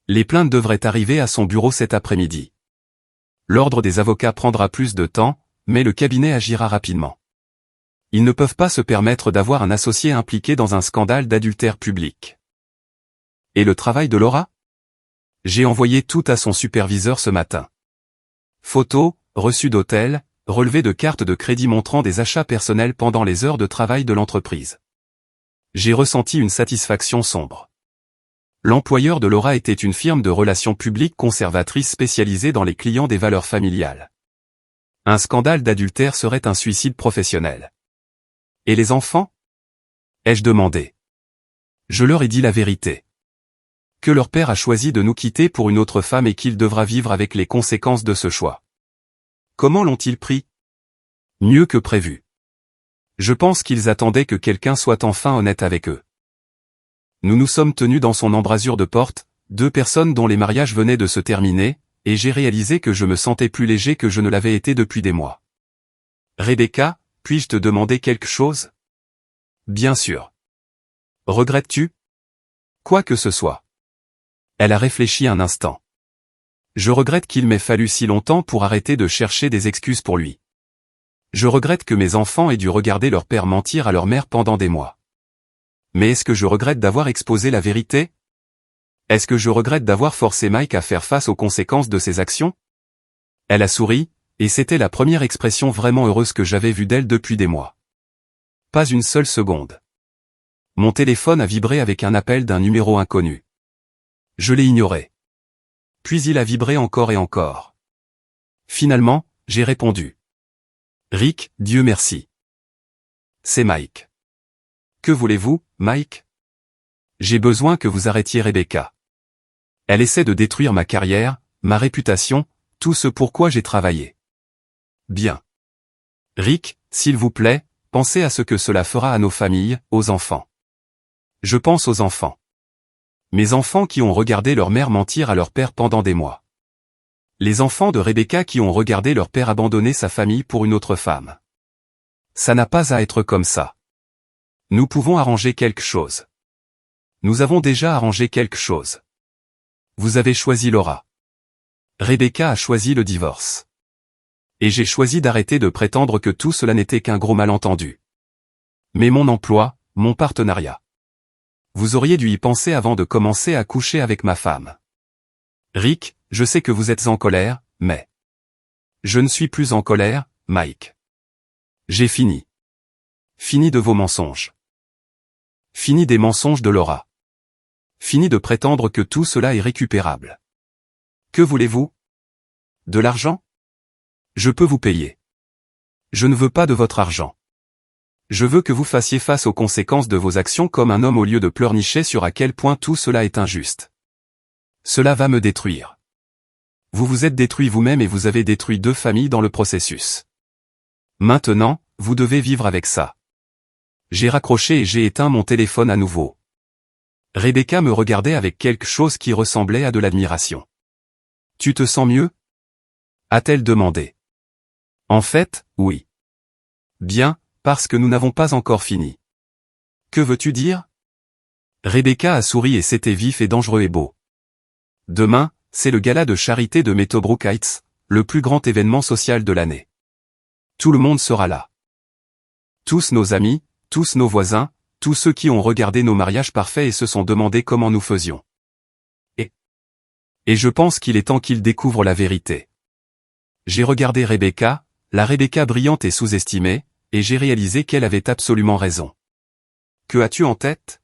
Les plaintes devraient arriver à son bureau cet après-midi. L'ordre des avocats prendra plus de temps, mais le cabinet agira rapidement. Ils ne peuvent pas se permettre d'avoir un associé impliqué dans un scandale d'adultère public. Et le travail de Laura? J'ai envoyé tout à son superviseur ce matin. Photos, reçus d'hôtel, relevés de cartes de crédit montrant des achats personnels pendant les heures de travail de l'entreprise. J'ai ressenti une satisfaction sombre. L'employeur de Laura était une firme de relations publiques conservatrice spécialisée dans les clients des valeurs familiales. Un scandale d'adultère serait un suicide professionnel. Et les enfants? Ai-je demandé. Je leur ai dit la vérité. Que leur père a choisi de nous quitter pour une autre femme et qu'il devra vivre avec les conséquences de ce choix. Comment l'ont-ils pris? Mieux que prévu. Je pense qu'ils attendaient que quelqu'un soit enfin honnête avec eux. Nous nous sommes tenus dans son embrasure de porte, deux personnes dont les mariages venaient de se terminer, et j'ai réalisé que je me sentais plus léger que je ne l'avais été depuis des mois. Rebecca, puis-je te demander quelque chose? Bien sûr. Regrettes-tu? Quoi que ce soit. Elle a réfléchi un instant. Je regrette qu'il m'ait fallu si longtemps pour arrêter de chercher des excuses pour lui. Je regrette que mes enfants aient dû regarder leur père mentir à leur mère pendant des mois. Mais est-ce que je regrette d'avoir exposé la vérité? Est-ce que je regrette d'avoir forcé Mike à faire face aux conséquences de ses actions? Elle a souri, et c'était la première expression vraiment heureuse que j'avais vue d'elle depuis des mois. Pas une seule seconde. Mon téléphone a vibré avec un appel d'un numéro inconnu. Je l'ai ignoré. Puis il a vibré encore et encore. Finalement, j'ai répondu. Rick, Dieu merci. C'est Mike. Que voulez-vous, Mike? J'ai besoin que vous arrêtiez Rebecca. Elle essaie de détruire ma carrière, ma réputation, tout ce pourquoi j'ai travaillé. Bien. Rick, s'il vous plaît, pensez à ce que cela fera à nos familles, aux enfants. Je pense aux enfants. Mes enfants qui ont regardé leur mère mentir à leur père pendant des mois. Les enfants de Rebecca qui ont regardé leur père abandonner sa famille pour une autre femme. Ça n'a pas à être comme ça. Nous pouvons arranger quelque chose. Nous avons déjà arrangé quelque chose. Vous avez choisi Laura. Rebecca a choisi le divorce. Et j'ai choisi d'arrêter de prétendre que tout cela n'était qu'un gros malentendu. Mais mon emploi, mon partenariat. Vous auriez dû y penser avant de commencer à coucher avec ma femme. Rick, je sais que vous êtes en colère, mais... Je ne suis plus en colère, Mike. J'ai fini. Fini de vos mensonges. Fini des mensonges de Laura. Fini de prétendre que tout cela est récupérable. Que voulez-vous? De l'argent? Je peux vous payer. Je ne veux pas de votre argent. Je veux que vous fassiez face aux conséquences de vos actions comme un homme au lieu de pleurnicher sur à quel point tout cela est injuste. Cela va me détruire. Vous vous êtes détruit vous-même et vous avez détruit 2 familles dans le processus. Maintenant, vous devez vivre avec ça. J'ai raccroché et j'ai éteint mon téléphone à nouveau. Rebecca me regardait avec quelque chose qui ressemblait à de l'admiration. Tu te sens mieux? A-t-elle demandé. En fait, oui. Bien, parce que nous n'avons pas encore fini. Que veux-tu dire? Rebecca a souri et c'était vif et dangereux et beau. Demain, c'est le gala de charité de Meadowbrook Heights, le plus grand événement social de l'année. Tout le monde sera là. Tous nos amis, tous nos voisins, tous ceux qui ont regardé nos mariages parfaits et se sont demandé comment nous faisions. Et je pense qu'il est temps qu'ils découvrent la vérité. J'ai regardé Rebecca, la Rebecca brillante et sous-estimée, et j'ai réalisé qu'elle avait absolument raison. Que as-tu en tête?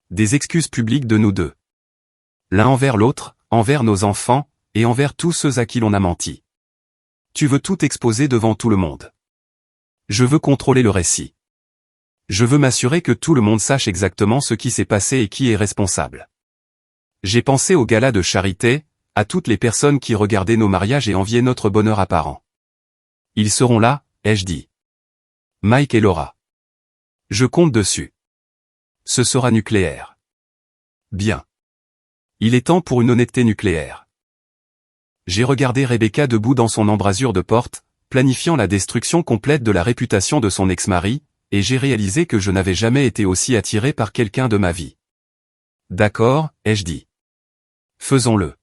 Des excuses publiques de nous deux. L'un envers l'autre, envers nos enfants, et envers tous ceux à qui l'on a menti. Tu veux tout exposer devant tout le monde. Je veux contrôler le récit. Je veux m'assurer que tout le monde sache exactement ce qui s'est passé et qui est responsable. J'ai pensé au gala de charité, à toutes les personnes qui regardaient nos mariages et enviaient notre bonheur apparent. Ils seront là, ai-je dit. Mike et Laura. Je compte dessus. Ce sera nucléaire. Bien. Il est temps pour une honnêteté nucléaire. J'ai regardé Rebecca debout dans son embrasure de porte, planifiant la destruction complète de la réputation de son ex-mari, et j'ai réalisé que je n'avais jamais été aussi attiré par quelqu'un de ma vie. D'accord, ai-je dit. Faisons-le.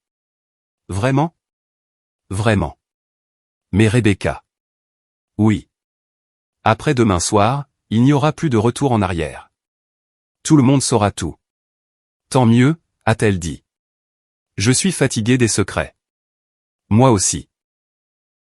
Vraiment? Vraiment. Mais Rebecca. Oui. Après demain soir, il n'y aura plus de retour en arrière. Tout le monde saura tout. Tant mieux, a-t-elle dit. Je suis fatiguée des secrets. Moi aussi.